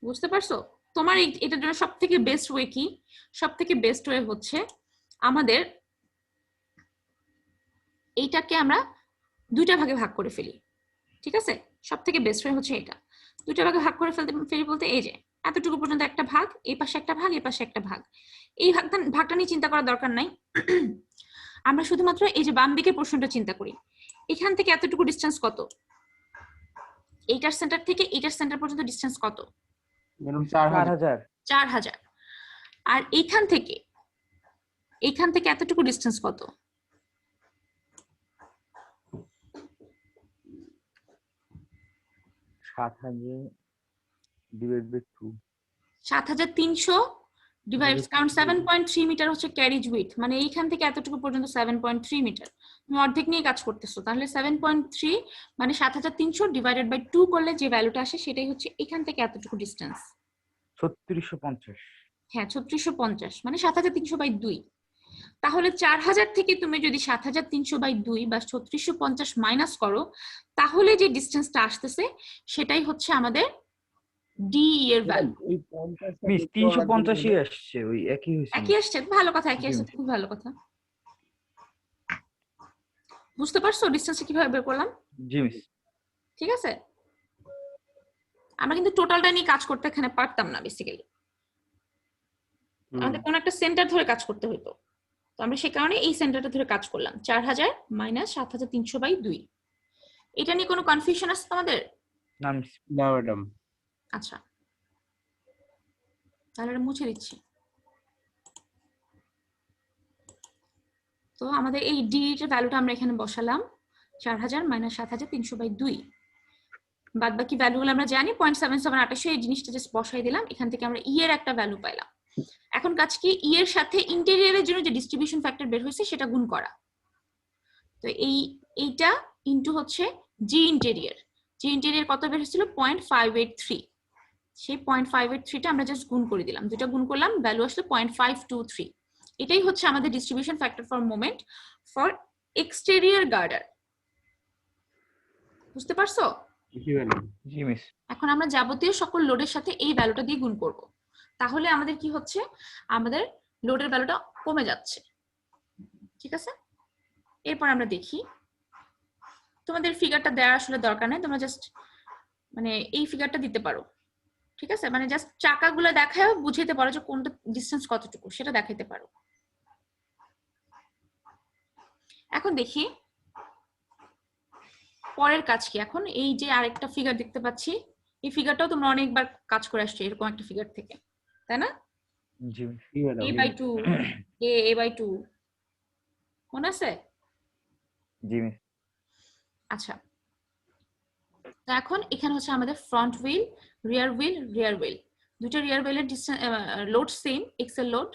বুঝতে পারছো? তোমার এটার জন্য সব থেকে বেস্ট ওয়ে কি? সব থেকে বেস্ট ওয়ে হচ্ছে আমাদের এইটাকে আমরা দুইটা ভাগে ভাগ করে ফেলি। ঠিক আছে, সব থেকে বেস্ট ওয়ে হচ্ছে এটা, দুইটা ভাগে ভাগ করে ফেলি বলতে এই যে এতটুকু পর্যন্ত একটা ভাগ, এই পাশে একটা ভাগ, এই পাশে একটা ভাগ। এই ভাগটা নিয়ে চিন্তা করার দরকার নাই, আমরা শুধুমাত্র এই যে বাম দিকের পোর্শনটা চিন্তা করি। এখান থেকে এতটুকু ডিসটেন্স কত? এইটার সেন্টার থেকে এইটার সেন্টার পর্যন্ত ডিসটেন্স কত? ম্যাডাম 4000। 4000। আর এইখান থেকে এতটুকু ডিসটেন্স কত? 7000 ডিভাইড বাই 2। 7300 ডিভাইড, কারণ 7.3 মিটার হচ্ছে ক্যারিজ উইথ, মানে এইখান থেকে এতটুকু পর্যন্ত 7.3 মিটার। তুমি অর্ধেক নিয়ে কাজ করতেছো, তাহলে 7.3 মানে 7300 ডিভাইডেড বাই 2 করলে যে ভ্যালুটা আসে সেটাই হচ্ছে এখান থেকে এতটুকু ডিসটেন্স। 3650। হ্যাঁ, 3650 মানে 7300 বাই 2। তাহলে 4000 থেকে তুমি যদি 7300 বাই 2 বা 3650 মাইনাস করো, তাহলে যে ডিসটেন্সটা আসতেছে সেটাই হচ্ছে আমাদের ডি এর ভ্যালু। ওই 50 টা মিস যোগ করা লাগবে 350ই আসছে, ওই একই হইছে। একই আসছে, ভালো কথা, একই আসছে, খুব ভালো কথা। বুঝতে পারছো ডিসটেন্সটা কিভাবে বের করলাম? জি মিস। ঠিক আছে, আমরা কিন্তু টোটালটা নিয়ে কাজ করতে এখানে পারতাম না বেসিক্যালি। আমাদের কোন একটা সেন্টার ধরে কাজ করতে হতো, তো আমরা সে কারণে এই সেন্টারটা ধরে কাজ করলাম 4000 মাইনাস 7300/2। এটা নিয়ে কোনো কনফিউশন আছে তোমাদের? না মিস। না ম্যাডাম। আচ্ছা, তাহলে এটা মুছে দিচ্ছি। তো আমাদের এই ডি এর ভ্যালুটা আমরা এখানে বসালাম 4000 মাইনাস 7300/2। বাদ বাকি ভ্যালুগুলো আমরা জানি 0.7788 এই জিনিসটা জাস্ট বসাই দিলাম, এখান থেকে আমরা ই এর একটা ভ্যালু পাইলাম। এখন কাজ কি, ই এর সাথে ইন্টেরিয়রের জন্য যে ডিস্ট্রিবিউশন ফ্যাক্টর বের হয়েছে সেটা গুণ করা। তো এইটা ইনটু হচ্ছে জি ইন্টেরিয়র। জি ইন্টেরিয়র কত বের হয়েছিল 0.583, সেই 0.583টা আমরা জাস্ট গুণ করে দিলাম, দুটো গুণ করলাম, ভ্যালু আসলো 0.523। এটাই হচ্ছে আমাদের distribution factor for moment for exterior girder. বুঝতে পারছো? জি ম্যাডাম। জি মিস। এখন আমরা যাবতীয় সকল লোডের সাথে এই ভ্যালুটা দিয়ে গুণ করব, তাহলে আমাদের কি হচ্ছে, আমাদের লোডের ভ্যালুটা কমে যাচ্ছে। ঠিক আছে, এরপর আমরা দেখি, তোমাদের ফিগারটা দেওয়ার আসলে দরকার নেই, তোমরা জাস্ট মানে এই ফিগারটা দিতে পারো। ঠিক আছে, মানে জাস্ট চাকাগুলো দেখায় বুঝাইতে পারো যে কোনটা ডিসটেন্স কতটুকু সেটা দেখাইতে পারো। এখন দেখি পরের কাজ কি। এখন এই যে আরেকটা ফিগার দেখতে পাচ্ছি, এই ফিগারটাও তোমরা অনেকবার কাজ করে আসছো এরকম একটা ফিগার থেকে, তাই না? জি মিস। জি ম্যাডাম। a/2 a/2 মনে আছে? জি মিস। আচ্ছা, তো এখন এখানে হচ্ছে আমাদের ফ্রন্ট হুইল, রিয়ার হুইল, দুটো রিয়ার হুইলের লোড সেম এক্সেল লোড,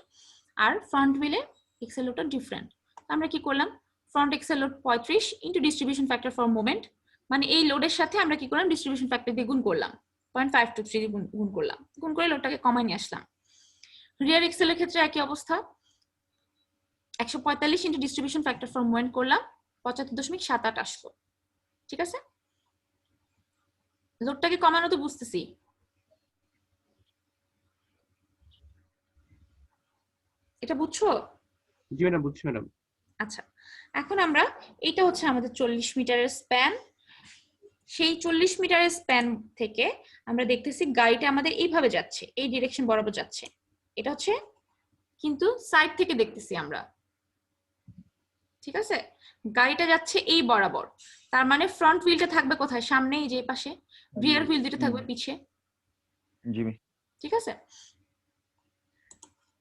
আর ফ্রন্ট হুইলে এক্সেল লোডটা ডিফারেন্ট। আমরা কি করলাম, front axle load 35 into distribution factor for moment, মানে এই লোডের সাথে আমরা কি করলাম ডিস্ট্রিবিউশন ফ্যাক্টর দিয়ে গুণ করলাম, 0.523 গুণ করলাম, গুণ করে লোডটাকে কমায় নিয়ে আসলাম। রিয়ার এক্সেলের ক্ষেত্রে একই অবস্থা, 145 into distribution factor for moment করলাম, 75.78 আসলো। ঠিক আছে, লোডটাকে কমানো তো বুঝতেছি, এটা বুঝছো? জি ম্যাডাম, বুঝছি ম্যাডাম। আচ্ছা, এখন আমরা, এটা হচ্ছে আমাদের 40 মিটারের স্প্যান, সেই 40 মিটারের স্প্যান থেকে আমরা দেখতেছি গাড়িটা আমাদের এইভাবে যাচ্ছে, এই ডিরেকশন বরাবর যাচ্ছে। এটা হচ্ছে কিন্তু সাইড থেকে দেখতেছি আমরা। ঠিক আছে, গাড়িটা যাচ্ছে এই বরাবর, তার মানে ফ্রন্ট হুইলটা থাকবে কোথায়, সামনে এই যে পাশে, রিয়ার হুইল দুটো থাকবে পিছে। জি মিস। ঠিক আছে,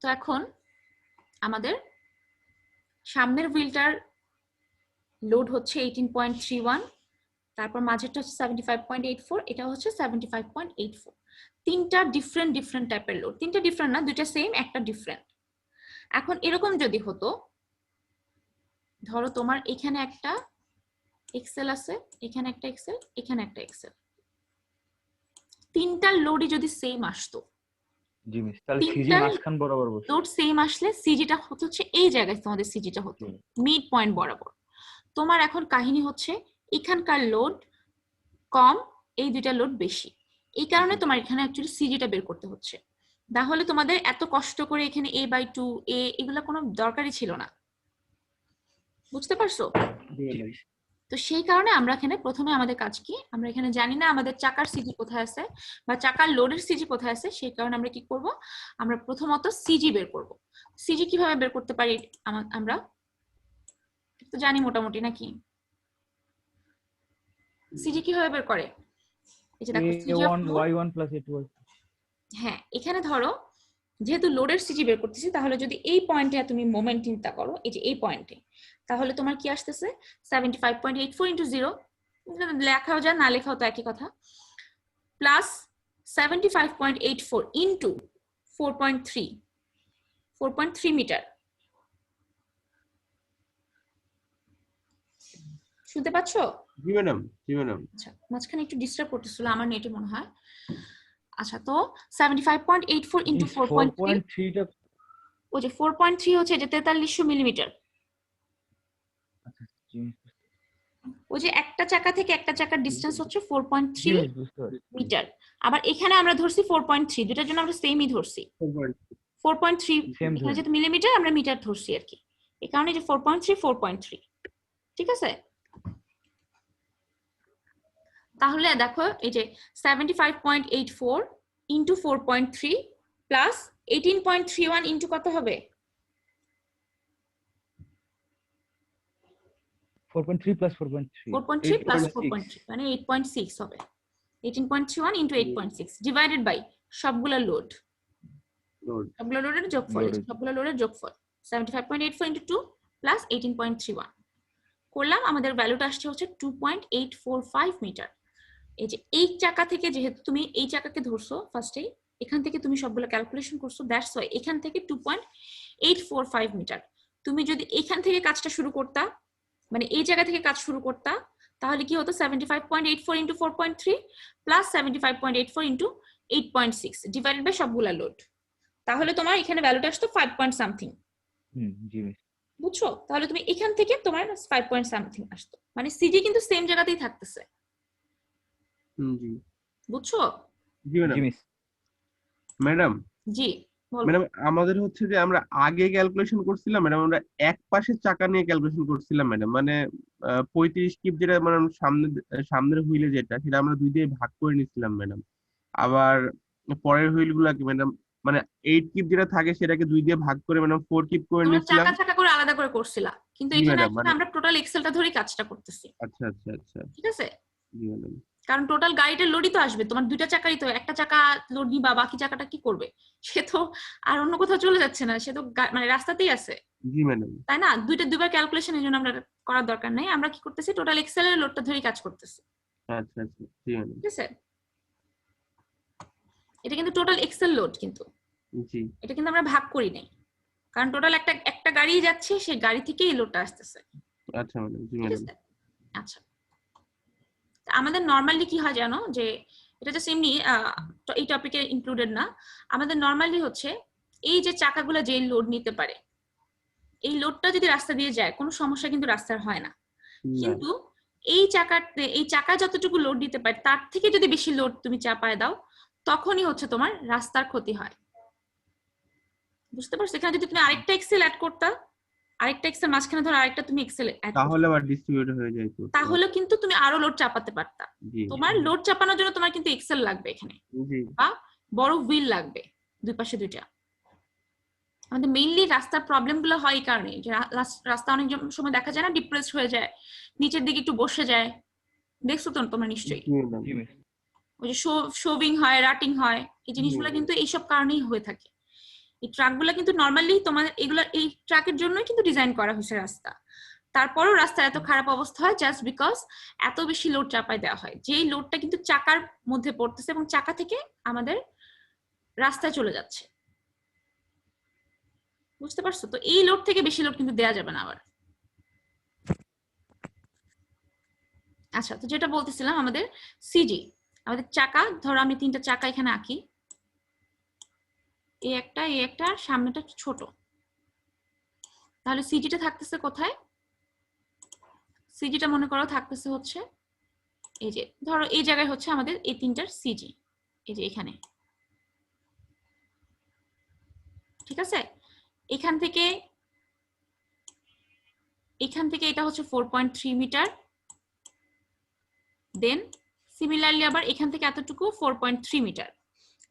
তো এখন আমাদের সামনের হুইলটার লোড হচ্ছে 18.31, তারপর মাঝেরটা হচ্ছে 75.84, এটা হচ্ছে 75.84। তিনটা ডিফারেন্ট টাইপের লোড, তিনটা ডিফারেন্ট না, দুইটা সেম একটা ডিফারেন্ট। এখন এরকম যদি হতো, ধরো তোমার এখানে একটা এক্সেল আছে, এখানে একটা এক্সেল, এখানে একটা এক্সেল, তিনটা লোডই যদি সেম আসতো, জি মিস, তাহলে সিজি মাঝখান বরাবর বসে লোড সেম আসলে সিজিটা হচ্ছে এই জায়গায়, তোমাদের সিজিটা হতো মিড পয়েন্ট বরাবর। তোমার এখন কাহিনী হচ্ছে এখানকার লোড কম, এই দুইটা লোড বেশি, এই কারণে তোমার এখানে অ্যাকচুয়ালি সিজিটা বের করতে হচ্ছে। তাহলে তোমাদের এত কষ্ট করে এখানে a/2 a এগুলা কোনো দরকারই ছিল না। বুঝতে পারছো? তো সেই কারণে আমরা এখানে প্রথমে আমাদের কাজ কি, আমরা এখানে জানি না আমাদের চাকার সিজি কোথায় আছে বা চাকার লোডের সিজি কোথায় আছে, সেই কারণে আমরা কি করব, আমরা প্রথমত সিজি বের করব। সিজি কিভাবে বের করতে পারি আমরা তো জানি মোটামুটি, নাকি? সিজি কিভাবে বের করে, এই যে দেখো a1 y1 + a2। হ্যাঁ, এখানে ধরো যেহেতু লোডের সিজি বের করতেছি, তাহলে যদি এই পয়েন্টে তুমি মোমেন্ট চিন্তা করো, এই যে এই পয়েন্টে, তাহলে তোমার কি আসতেছে 75.84 × 0, লেখাও যায় না লেখাও তো একই কথা, প্লাস 75.84 ইন্টু 4.3 মিটার। শুনতে পাচ্ছ? জি ম্যাডাম, জি ম্যাডাম। আচ্ছা, মাঝখানে একটু ডিস্টার্ব করতেছিল আমার নেটে মনে হয়। আচ্ছা, তো 75.84 ইন্টু 4.3 টা ওই যে 4.3 হচ্ছে যে 4300 মিলিমিটার। আচ্ছা জি ওই যে একটা চাকা থেকে একটা চাকার ডিসটেন্স হচ্ছে 4.3 মিটার। আবার এখানে আমরা ধরছি 4.3, দুটার জন্য আমরা সেমই ধরছি 4.3, এখানে যেহেতু মিলিমিটার আমরা মিটার ধরছি আর কি, এই কারণে যে 4.3 ঠিক আছে। তাহলে দেখো এই যে 75.84 ইন্টু 4.3 প্লাস 18.31 ইনটু কত হবে? 4.3 plus 4.3 4.3 plus 8.6 4.3 মানে 8.6 হবে। 18.31 ইনটু 8.6 ডিভাইডেড বাই সবগুলা লোড, লোড সবগুলো লোডের যোগফল, Loaded. সবগুলো লোডের যোগফল 75.84 ইনটু 2 প্লাস 18.31 করলাম, আমাদের ভ্যালুটা আসছে হচ্ছে 2.845 মিটার। এই যে এই চাকা থেকে, যেহেতু তুমি এই চাকাকে ধরছো ফার্স্টেই, এখান থেকে তুমি সবগুলো ক্যালকুলেশন করছো, দ্যাটস ওয়াই এখান থেকে 2.845 মিটার। তুমি যদি এখান থেকে কাজটা শুরু করতা, মানে এই জায়গা থেকে কাজ শুরু করতা, তাহলে কি হতো 75.84 into 4.3 plus 75.84 into 8.6 divided by সবগুলা লোড, তাহলে তোমার এখানে ভ্যালুটা আসতো 5 পয়েন্ট সামথিং। জি মিস। বুঝছো? তাহলে তুমি এখান থেকে তোমার 5 পয়েন্ট সামথিং আসতো, মানে সিজি কিন্তু সেম জায়গাতেই থাকতেছে। জি বুঝছো? জি ম্যাডাম। জি মিস। ম্যাডাম জি বলো। ম্যাডাম আমাদের হচ্ছে যে আমরা আগে ক্যালকুলেশন করছিলাম ম্যাডাম, আমরা এক পাশের চাকা নিয়ে ক্যালকুলেশন করছিলাম ম্যাডাম, মানে 35 কিপ যেটা মানে সামনের হুইলে যেটা, সেটা আমরা দুই দিয়ে ভাগ করে নিছিলাম ম্যাডাম। আবার পরের হুইল গুলাকে ম্যাডাম মানে 8 কিপ যেটা থাকে সেটাকে দুই দিয়ে ভাগ করে ম্যাডাম 4 কিপ করে তোমরা নিছিলাম। চাকা চাকা করে আলাদা করে করছিলা, কিন্তু জি এখানে ম্যাডাম, আসলে মানে আমরা টোটাল এক্সেলটা ধরেই কাজটা করতেছি। আচ্ছা আচ্ছা আচ্ছা। ঠিক আছে? জি ম্যাডাম। কারণ টোটাল গাড়িটার লোডই তো আসবে, তোমার দুইটা চাকারই তো, একটা চাকা লোড নিবা, বাকি চাকাটা কি করবে? সে তো আর অন্য কোথাও চলে যাচ্ছে না, সে তো মানে রাস্তাতেই আছে, জি ম্যাডাম। তাই না? দুইবার ক্যালকুলেশন এর জন্য আমরা করার দরকার নাই, আমরা কি করতেছি টোটাল এক্সেলের লোডটা ধরেই কাজ করতেছি। আচ্ছা আচ্ছা। জি ম্যাডাম। ঠিক আছে? এটা কিন্তু টোটাল এক্সেল লোড, কিন্তু জি এটা কিন্তু আমরা ভাগ করি নাই, কারণ টোটাল একটা গাড়ি যাচ্ছে, সেই গাড়ি থেকেই এই লোডটা আসতেছে। আচ্ছা ম্যাডাম। জি ঠিক ম্যাডাম। আছে? আচ্ছা, আমাদের নরমালি কি হয় জানো, যে এটা জাস্ট এমনি এই টপিকে ইনক্লুডেড না, আমাদের নরমালি হচ্ছে এই যে চাকাগুলো যে লোড নিতে পারে, এই লোডটা যদি রাস্তা দিয়ে যায় কোনো সমস্যা কিন্তু রাস্তার হয় না, না। কিন্তু এই চাকা যতটুকু লোড দিতে পারে তার থেকে যদি বেশি লোড তুমি চাপায় দাও, তখনই হচ্ছে তোমার রাস্তার ক্ষতি হয়। বুঝতে পারছো? এখানে যদি তুমি আরেকটা এক্সেল অ্যাড করতা, আরেকটা এক্সেল মাঝখানে ধরো আরেকটা তুমি এক্সেল অ্যাড করতে, তাহলে আবার ডিস্ট্রিবিউট হয়ে যায় তো। তাহলে কিন্তু তুমি আরো লোড চাপাতে পারতা। জি তোমার লোড চাপানোর জন্য তোমার কিন্তু এক্সেল লাগবে এখানে, জি বা বড় হুইল লাগবে, দুই পাশে দুইটা। আমাদের মেইনলি রাস্তার প্রবলেম গুলো হয় এই কারণে, যে রাস্তা অনেক সময় দেখা যায় না ডিপ্রেসড হয়ে যায়, নিচের দিকে একটু বসে যায়, দেখছো তো তোমরা নিশ্চয়ই, জি ম্যাডাম। জি মিস। ওই যে শোভিং হয়, রাটিং হয়, এই জিনিসগুলো কিন্তু এইসব কারণেই হয়ে থাকে। এই ট্রাকগুলো কিন্তু নর্মালি তোমার এগুলো এই ট্রাকের জন্যই কিন্তু ডিজাইন করা হয়েছে রাস্তা, তারপরও রাস্তা এত খারাপ অবস্থা হয় জাস্ট বিকজ এত বেশি লোড চাপায় দেওয়া হয়, যেই লোডটা কিন্তু চাকার মধ্যে পড়তেছে এবং চাকা থেকে আমাদের রাস্তায় চলে যাচ্ছে। বুঝতে পারছো? তো এই লোড থেকে বেশি লোড কিন্তু দেওয়া যাবে না আবার। আচ্ছা, তো যেটা বলতেছিলাম, আমাদের সিজি, আমাদের চাকা, ধরো আমি তিনটা চাকা এখানে আঁকি, এই একটা আর সামনেটা ছোট, তাহলে সিজিটা থাকতেছে কোথায়? সিজিটা মনে করো থাকতেছে হচ্ছে এই যে, ধরো এই জায়গায় হচ্ছে আমাদের এই তিনটার সিজি, এই যে এখানে। ঠিক আছে? এখান থেকে এটা হচ্ছে 4.3 মিটার, দেন সিমিলারলি আবার এখান থেকে এতটুকু 4.3 মিটার,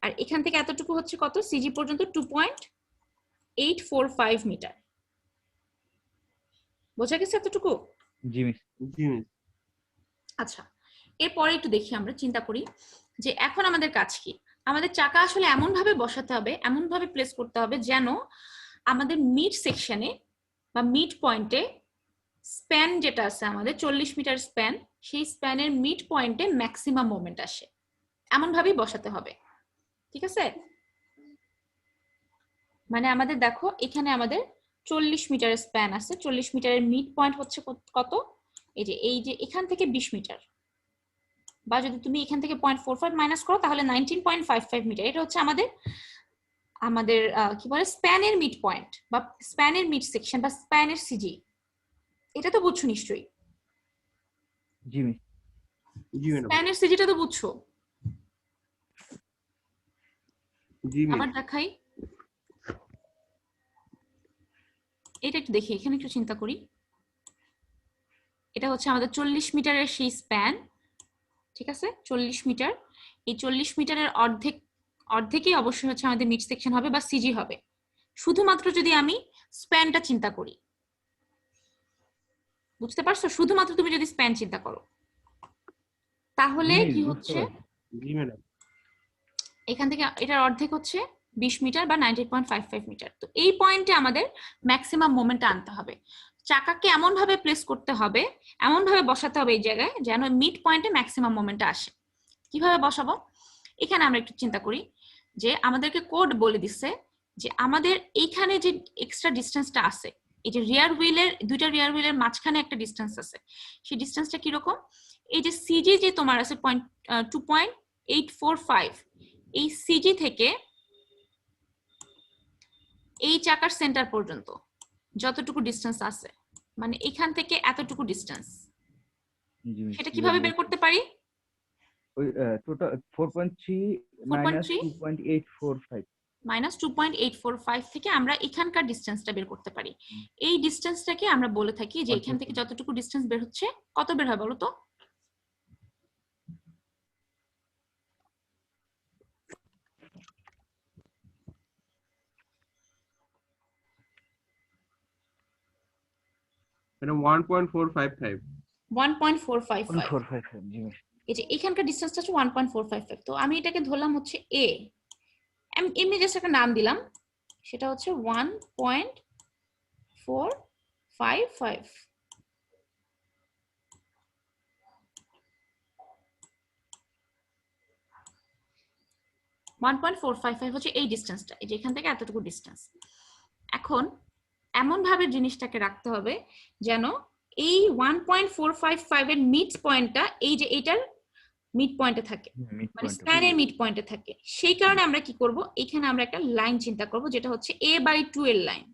আর এখান থেকে এতটুকু হচ্ছে কত? সিজি পর্যন্ত 2.845 মিটার। বোঝা গেছে এতটুকু? জি মিস। জি মিস। আচ্ছা, এরপরে একটু দেখি, আমরা চিন্তা করি যে এখন আমাদের কাজ কি। আমাদের চাকা আসলে এমন ভাবে বসাতে হবে, এমন ভাবে প্লেস করতে হবে যেন আমাদের মিড সেকশনে বা মিড পয়েন্টে স্প্যান যেটা আছে আমাদের 40 মিটার স্প্যান, সেই স্প্যানের মিড পয়েন্টে ম্যাক্সিমাম মোমেন্ট আসে, এমন ভাবেই বসাতে হবে। ঠিক আছে? মানে আমাদের দেখো এখানে আমাদের 40 মিটারের স্প্যান আছে, 40 মিটারের মিড পয়েন্ট হচ্ছে কত? এই যে এখান থেকে 20 মিটার, বা যদি তুমি এখান থেকে 0.45 মাইনাস করো তাহলে 19.55 মিটার। এটা হচ্ছে আমাদের কি বলে স্প্যানের মিড পয়েন্ট বা স্প্যানের মিড সেকশন বা স্প্যানের সিজি। এটা তো বুঝছো নিশ্চয়ই? জি মিস। জি ম্যাডাম। স্প্যানের সিজিটা তো বুঝছো? জি মিস। আবার দেখাই, এটা একটু দেখি, এখানে একটু চিন্তা করি। এটা হচ্ছে আমাদের 40 মিটারের সেই স্প্যান। ঠিক আছে? 40 মিটার, এই 40 মিটারের অর্ধেক অর্ধেকই অবশ্যই হচ্ছে আমাদের মিড সেকশন হবে বা সিজি হবে। শুধুমাত্র যদি আমি স্প্যানটা চিন্তা করি, বুঝতে পারছো? শুধুমাত্র তুমি যদি স্প্যান চিন্তা করো তাহলে জি, কি বুঝতে হচ্ছে, পারছি। জি ম্যাডাম। এখান থেকে এটার অর্ধেক হচ্ছে 20 মিটার বা 90.55 মিটার। তো এই পয়েন্টে আমাদের ম্যাক্সিমাম মোমেন্টটা আনতে হবে। চাকাকে এমন ভাবে প্লেস করতে হবে, এমন ভাবে বসাতে হবে এই জায়গায় যেন মিড পয়েন্টে ম্যাক্সিমাম মোমেন্টটা আসে। কিভাবে বসাবো? এখানে আমরা একটু চিন্তা করি যে আমাদেরকে কোড বলে দিচ্ছে যে আমাদের এইখানে যে এক্সট্রা ডিস্টেন্সটা আছে, এই যে রিয়ার হুইলের, দুইটা রিয়ার হুইলের মাঝখানে একটা ডিস্টেন্স আছে, সেই ডিস্টেন্সটা কিরকম? এই যে সিজি যে তোমার আছে 2.845, এই সিজি থেকে এই চাকার সেন্টার পর্যন্ত যতটুকু ডিস্টেন্স আছে, মানে এখান থেকে এতটুকু ডিস্টেন্স, জি সেটা ক্লিয়ার কিভাবে বের বুঝতে করতে পারি? ওই টোটাল 4.3 মাইনাস 4.3 2.845 মাইনাস 2.845 থেকে আমরা এখানকার ডিস্টেন্সটা বের করতে পারি। এই ডিস্টেন্সটাকে আমরা বলে থাকি যে এখান থেকে যতটুকু ডিস্টেন্স বের হচ্ছে, কত বের হয় বলো তো? ম্যাডাম 1.455। 1.455। 1.455 জি মিস। এই যে এখানকার ডিস্টেন্সটা হচ্ছে 1.455। তো আমি এটাকে ধরলাম হচ্ছে এ, আমি এমনি জাস্ট একটা নাম দিলাম, সেটা হচ্ছে 1.455। 1.455 হচ্ছে এই ডিস্টেন্সটা, এই যে এখান থেকে এতটুকু ডিস্টেন্স। এখন এমন ভাবে জিনিসটাকে রাখতে হবে যেন এই 1.455 এর মিড পয়েন্টটা এই যে এটার মিড পয়েন্টে থাকে, মিড মানে পয়েন্ট। স্প্যানের মিড পয়েন্টে থাকে। সেই কারণে আমরা কি করব, এখানে আমরা একটা লাইন চিন্তা করব যেটা হচ্ছে a/2 এর লাইন।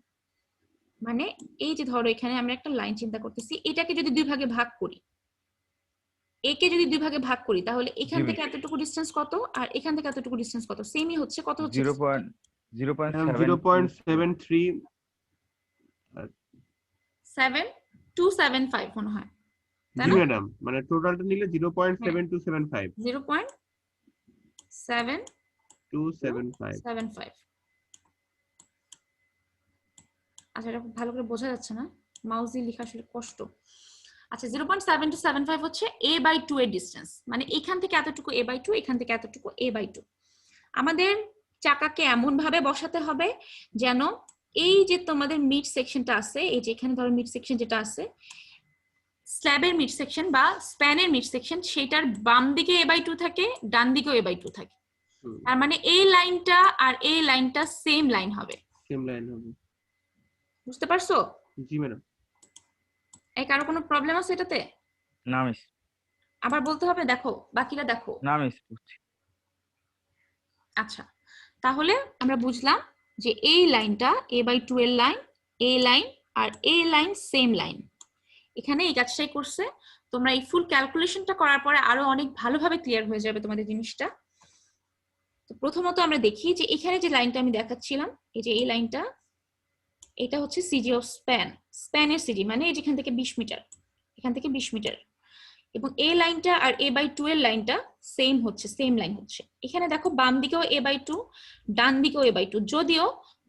মানে এই যে ধরো এখানে আমরা একটা লাইন চিন্তা করতেছি, এটাকে যদি দুই ভাগে ভাগ করি, এ কে যদি দুই ভাগে ভাগ করি, তাহলে এখান থেকে এতটুকু ডিস্টেন্স কত আর এখান থেকে এতটুকু ডিস্টেন্স কত? সেমই হচ্ছে, কত হচ্ছে? 0.73 7275 মনে হয়, তাই জি না? ম্যাডাম, মানে টোটালটা নিলে 0.7275। 0.7275। আচ্ছা, এটা খুব ভালো করে বোঝা যাচ্ছে না, মাউস দিয়ে লেখা আসলে কষ্ট। আচ্ছা, 0.7275 হচ্ছে a/2 এর ডিস্টেন্স, মানে এখান থেকে এতটুকু a/2, এখান থেকে এতটুকু a/2। আমাদের চাকাকে এমন ভাবে বসাতে হবে যেন এই যে তোমাদের মিড সেকশনটা আছে, এই যে এখানে ধরো মিড সেকশন যেটা আছে, স্ল্যাবের মিড সেকশন বা স্প্যানের মিড সেকশন, সেটার বাম দিকে a/2 থাকে, ডান দিকেও a/2 থাকে। তার মানে এই লাইনটা আর এই লাইনটা সেম লাইন হবে। সেম লাইন হবে। বুঝতে পারছো? জি ম্যাডাম। এই কারো কোনো প্রবলেম আছে এটাতে? না মিস। আবার বলতে হবে? দেখো, বাকিরা দেখো। না মিস বুঝছি। আচ্ছা, তাহলে আমরা বুঝলাম যে এই লাইনটা a/2 এর লাইন, এ লাইন আর এ লাইন সেম লাইন। এখানে এই কাজটাই করছে। তোমরা এই ফুল ক্যালকুলেশনটা করার পরে আরো অনেক ভালোভাবে ক্লিয়ার হয়ে যাবে তোমাদের জিনিসটা। তো প্রথমত আমরা দেখি যে এখানে যে লাইনটা আমি দেখাচ্ছিলাম, এই যে এই লাইনটা, এটা হচ্ছে সিজি অফ স্প্যান, স্প্যানের সিজি, মানে এই যেখান থেকে 20 মিটার, এখান থেকে 20 মিটার। এবং এই লাইনটা আর a/2 এর লাইনটা সেম হচ্ছে, সেম লাইন হচ্ছে। এখানে দেখো বাম দিকেও a/2, ডান দিকেও a/2, যদিও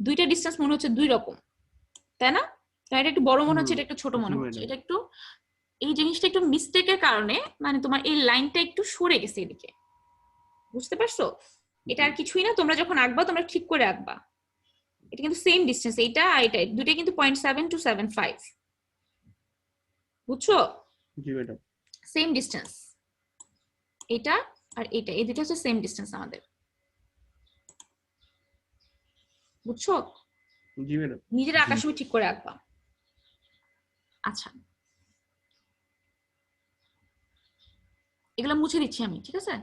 দুইটা ডিস্টেন্স মনে হচ্ছে দুই রকম, তাই না? এটা একটু বড় মনে হচ্ছে, এটা একটু ছোট মনে হচ্ছে, এটা একটু, এই জিনিসটা একটু মিস্টেকের কারণে মানে তোমার এই লাইনটা একটু সরে গেছে এদিকে। বুঝতে পারছো? এটা আর কিছুই না, তোমরা যখন আঁকবা তোমরা ঠিক করে আঁকবা। এটা কিন্তু সেম ডিস্টেন্স, এইটা আর এটা দুটো কিন্তু 0.7275। বুঝছো? জি ম্যাডাম। সেম ডিস্টেন্স, এটা আর এটা, এই দুটো হচ্ছে সেম ডিস্টেন্স আমাদের। বুঝছো? জি ম্যাডাম। নিজের আঁকার সময় ঠিক করে আঁকবা। আচ্ছা, এগুলো মুছে দিচ্ছি আমি, ঠিক আছে?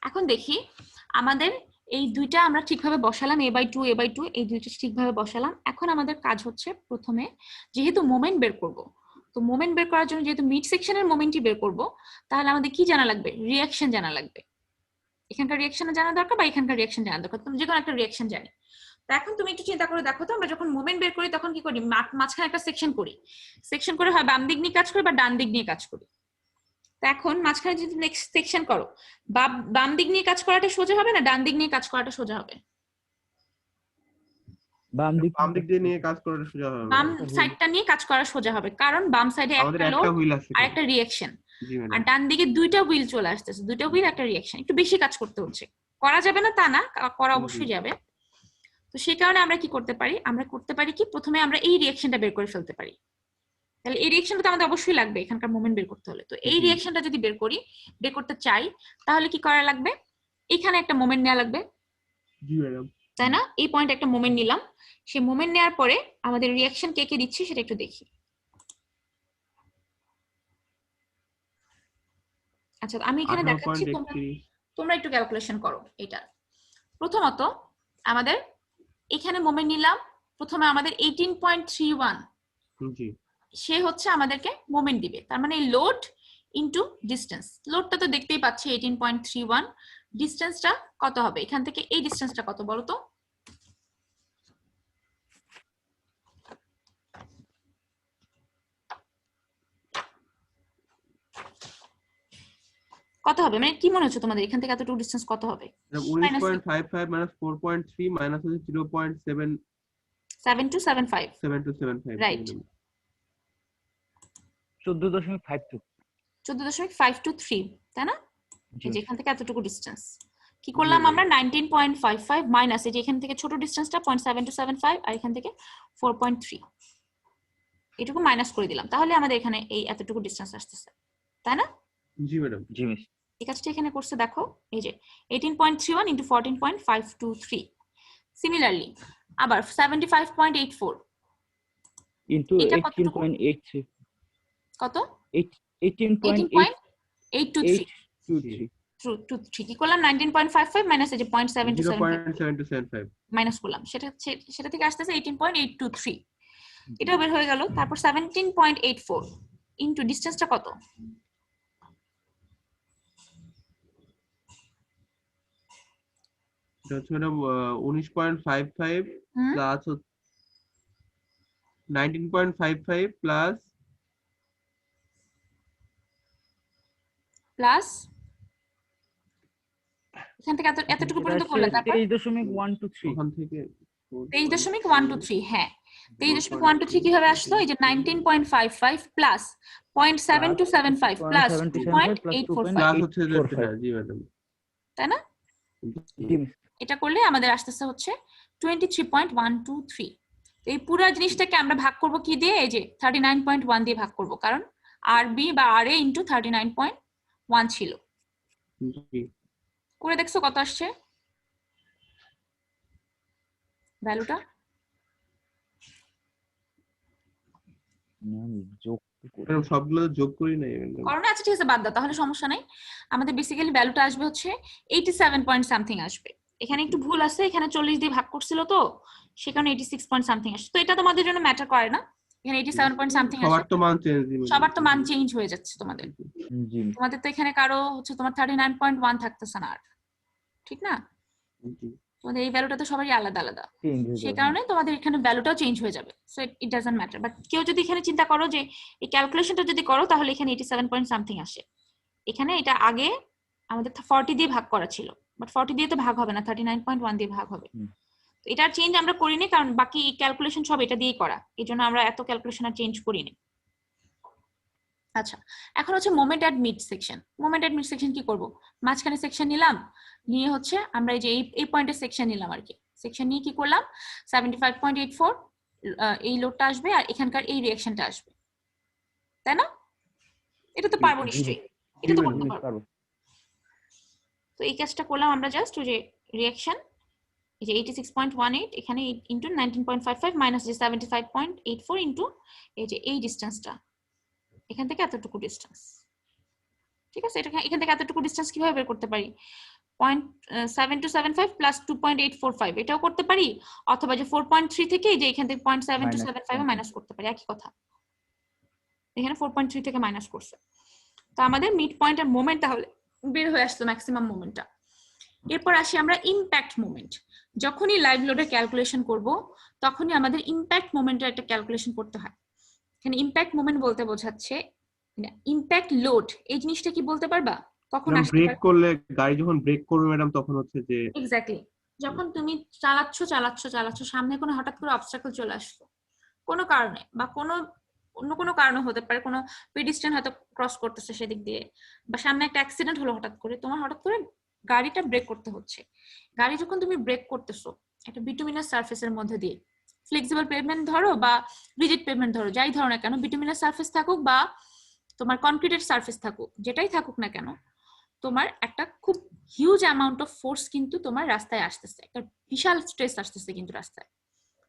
এখন দেখি আমাদের এই দুইটা আমরা ঠিকভাবে বসালাম, a/2 a/2, এই দুইটা ঠিকভাবে বসালাম। এখন আমাদের কাজ হচ্ছে প্রথমে, যেহেতু মোমেন্ট বের করব, তো মোমেন্ট বের করার জন্য যেহেতু মিড সেকশনের মোমেন্টই বের করব, তাহলে আমাদের কি জানা লাগবে? রিঅ্যাকশন জানা লাগবে। এখানকার রিঅ্যাকশন জানা দরকার বা এখানকার রিঅ্যাকশন জানা দরকার, তুমি যে কোনো একটা রিঅ্যাকশন জানি। তো এখন তুমি একটু চিন্তা করে দেখো তো, আমরা যখন মোমেন্ট বের করি তখন কি করি? মাঝখানে একটা সেকশন করি, সেকশন করে হয় বাম দিক নিয়ে কাজ করি বা ডান দিক নিয়ে কাজ করি। তো এখন মাঝখানে যদি নেক্সট সেকশন করো, বাম দিক নিয়ে কাজ করাটা সোজা হবে না ডান দিক নিয়ে কাজ করাটা সোজা হবে? বাম দিক দিয়ে নিয়ে কাজ করাটা সোজা হবে বাম ম্যাডাম। সাইডটা নিয়ে কাজ করা সোজা হবে, কারণ বাম সাইডে আমাদের একটা একটা লোড হুইল আছে। আর একটা রিঅ্যাকশন, জি আর ম্যাডাম। ডান দিকে দুইটা হুইল চলে আসতেছে, দুইটা হুইল একটা রিঅ্যাকশন, একটু বেশি কাজ করতে হচ্ছে। করা যাবে না তা না, করা অবশ্যই যাবে। তো সেই কারণে আমরা কি করতে পারি, কি প্রথমে আমরা এই রিঅ্যাকশনটা বের করে ফেলতে পারি। তাহলে এই রিঅ্যাকশনটা তো আমাদের অবশ্যই লাগবে এখানকার মোমেন্ট বের করতে হলে। তো এই রিঅ্যাকশনটা যদি বের করতে চাই, তাহলে কি করা লাগবে, এখানে একটা মোমেন্ট নেওয়া লাগবে, জি ম্যাডাম। তাই না? এই পয়েন্ট একটা মোমেন্ট নিলাম, সেই মোমেন্ট নেওয়ার পরে আমাদের রিঅ্যাকশন কে কে দিচ্ছি সেটা একটু দেখি। আচ্ছা, আমি এখানে দেখাচ্ছি, তোমরা একটু ক্যালকুলেশন করো এটা। প্রথমত আমাদের এখানে মোমেন্ট নিলাম, প্রথমে আমাদের 18.31, জি, সে হচ্ছে আমাদেরকে মোমেন্ট দিবে, তার মানে লোড ইনটু ডিসটেন্স। লোডটা তো দেখতেই পাচ্ছি 18.31, ডিসটেন্সটা কত হবে, এখান থেকে এই ডিসটেন্সটা কত বলো তো? কত হবে, মানে কি মনে হচ্ছে তোমাদের এখান থেকে এতটুকু ডিসটেন্স কত হবে? 19.55 minus 4.3 minus 0.7 7275, 7275 রাইট। 14.52 14.523, তাই না? জি এই যে এখান থেকে এতটুকু ডিসটেন্স কি করলাম আমরা, 19.55 মাইনাস এই যে এখান থেকে ছোট ডিসটেন্সটা 0.7275, আর এখান থেকে 4.3, এটুকু মাইনাস করে দিলাম, তাহলে আমাদের এখানে এই এতটুকু ডিসটেন্স আসতেছে, তাই না? জি ম্যাডাম। জি মিস। এই কাজটা এখানে করছে, দেখো এই যে 18.31 into 14.523। সিমিলারলি আবার 75.84 ইনটু এটা কতটুকু, 18.83 কত 18.823 কি করলাম, 19.55 মাইনাস এই যে 0.7275 0.7275 মাইনাস করলাম, সেটা থেকে আসতেছে 18.823, এটাও বের হয়ে গেল। তারপর 17.84 ইনটু ডিসটেন্সটা কত, এটা হচ্ছে ম্যাডাম 19.55 প্লাস 19.55 প্লাস এখান থেকে এতটুকু পর্যন্ত করলাম, তারপর 23.123 ওখান থেকে 23.123, হ্যাঁ 23.123 কিভাবে আসলো, এই যে 19.55 প্লাস 0.7275 প্লাস 2.845, প্লাস হচ্ছে জি ম্যাডাম, তাই না? এটা করলে আমাদের আসতেছে হচ্ছে 23.123। এই পুরো জিনিসটাকে আমরা ভাগ করব কি দিয়ে, এই যে 39.1 দিয়ে ভাগ করব, কারণ আরবি বা আর এ ইনটু 39.1 ছিল। জি করে দেখছো কত আসছে ভ্যালুটা? সবগুলো যোগ করি নাই করো না, আচ্ছা ঠিক আছে বাদ দাও, তাহলে সমস্যা নাই। আমাদের বেসিক্যালি ভ্যালুটা আসবে হচ্ছে 87 পয়েন্ট সামথিং আসবে। এখানে একটু ভুল আছে, এখানে 40 দিয়ে ভাগ করছিল তো সে কারণে 86 পয়েন্ট সামথিং আসছে। তো এটা তোমাদের জন্য ম্যাটার করে না, এখানে 87 পয়েন্ট সামথিং আসছে। সবার তো মান চেঞ্জ হয়ে যাচ্ছে তোমাদের। তোমাদের তো এখানে কারো হচ্ছে তোমার 39.1 থাকতেছে না আর, ঠিক না? তোমাদের এই ভ্যালুটা তো সবারই আলাদা আলাদা, সেই কারণে তোমাদের এখানে ভ্যালুটাও চেঞ্জ হয়ে যাবে। So it doesn't matter. But কেউ যদি এখানে চিন্তা করো যে এই ক্যালকুলেশনটা যদি করো তাহলে এখানে 87 পয়েন্ট সামথিং আসে। এখানে এটা আগে আমাদের 40 দিয়ে ভাগ করা ছিল, বাট 40 দিয়ে তো ভাগ হবে না, 39.1 দিয়ে ভাগ হবে। তো এটার চেঞ্জ আমরা করিনি, কারণ বাকি ক্যালকুলেশন সব এটা দিয়েই করা, এই জন্য আমরা এত ক্যালকুলেশন আর চেঞ্জ করিনি। আচ্ছা, এখন হচ্ছে মোমেন্ট এট মিড সেকশন। মোমেন্ট এট মিড সেকশন কি করব, মাঝখানে সেকশন নিলাম, নিয়ে হচ্ছে আমরা এই যে এই পয়েন্টের সেকশন নিলাম আর কি। সেকশন নিয়ে কি করলাম, 75.84 এই লোডটা আসবে আর এখানকার এই রিঅ্যাকশনটা আসবে, তাই না? এটা তো পারবো নিশ্চয়ই, এটা তো করতে পারবো। তো এই কাজটা করলাম আমরা, জাস্ট ওই যে রিঅ্যাকশন এই যে 86.18 এখানে ইনটু 19.55 মাইনাস যে 75.84 ইনটু এই যে এই ডিসটেন্সটা, এখান থেকে এতটুকু ডিসটেন্স, ঠিক আছে? এটা এখান থেকে এতটুকু ডিসটেন্স কিভাবে বের করতে পারি, 0.7275 প্লাস 2.845 এটাও করতে পারি, অথবা যে 4.3 থেকে যে এখান থেকে 0.7275 মাইনাস করতে পারি, একই কথা। এখানে 4.3 থেকে মাইনাস করছে, তো আমাদের মিড পয়েন্ট আর মোমেন্ট তাহলে বের হয়ে আসলো, ম্যাক্সিমাম মোমেন্টটা। এরপর আসি আমরা ইম্প্যাক্ট মোমেন্ট। যখনই লাইভ লোডের ক্যালকুলেশন করব তখনই আমাদের ইম্প্যাক্ট মোমেন্টের একটা ক্যালকুলেশন করতে হয়। এখানে ইম্প্যাক্ট মোমেন্ট বলতে বোঝাচ্ছে ইম্প্যাক্ট লোড এই জিনিসটা কি বলতে পারবা কখন আসতে ব্রেক পারে? করলে গাড়ি যখন ব্রেক করবে ম্যাডাম তখন হচ্ছে যে এক্স্যাক্টলি, যখন তুমি চালাচ্ছ সামনে কোনো হঠাৎ করে অবস্টাকল চলে আসলো কোনো কারণে, বা অন্য কোনো কারণে হতে পারে, কোনো পেডিস্ট্রিয়ান হয়তো ক্রস করতেছে সেদিক দিয়ে, বা সামনে একটা অ্যাক্সিডেন্ট হলো হঠাৎ করে, তোমার হঠাৎ করে গাড়িটা ব্রেক করতে হচ্ছে। গাড়ি যখন তুমি ব্রেক করতেছো একটা বিটুমিনাস সারফেসের মধ্যে দিয়ে, ফ্লেক্সিবল পেভমেন্ট ধরো বা রিজিড পেভমেন্ট ধরো, যাই ধরো না কেন, বিটুমিনাস সারফেস থাকুক বা তোমার কনক্রিটের সারফেস থাকুক, যেটাই থাকুক না কেন, তোমার একটা খুব হিউজ অ্যামাউন্ট অফ ফোর্স কিন্তু তোমার রাস্তায় আসতেছে, একটা বিশাল স্ট্রেস আসতেছে কিন্তু রাস্তায়।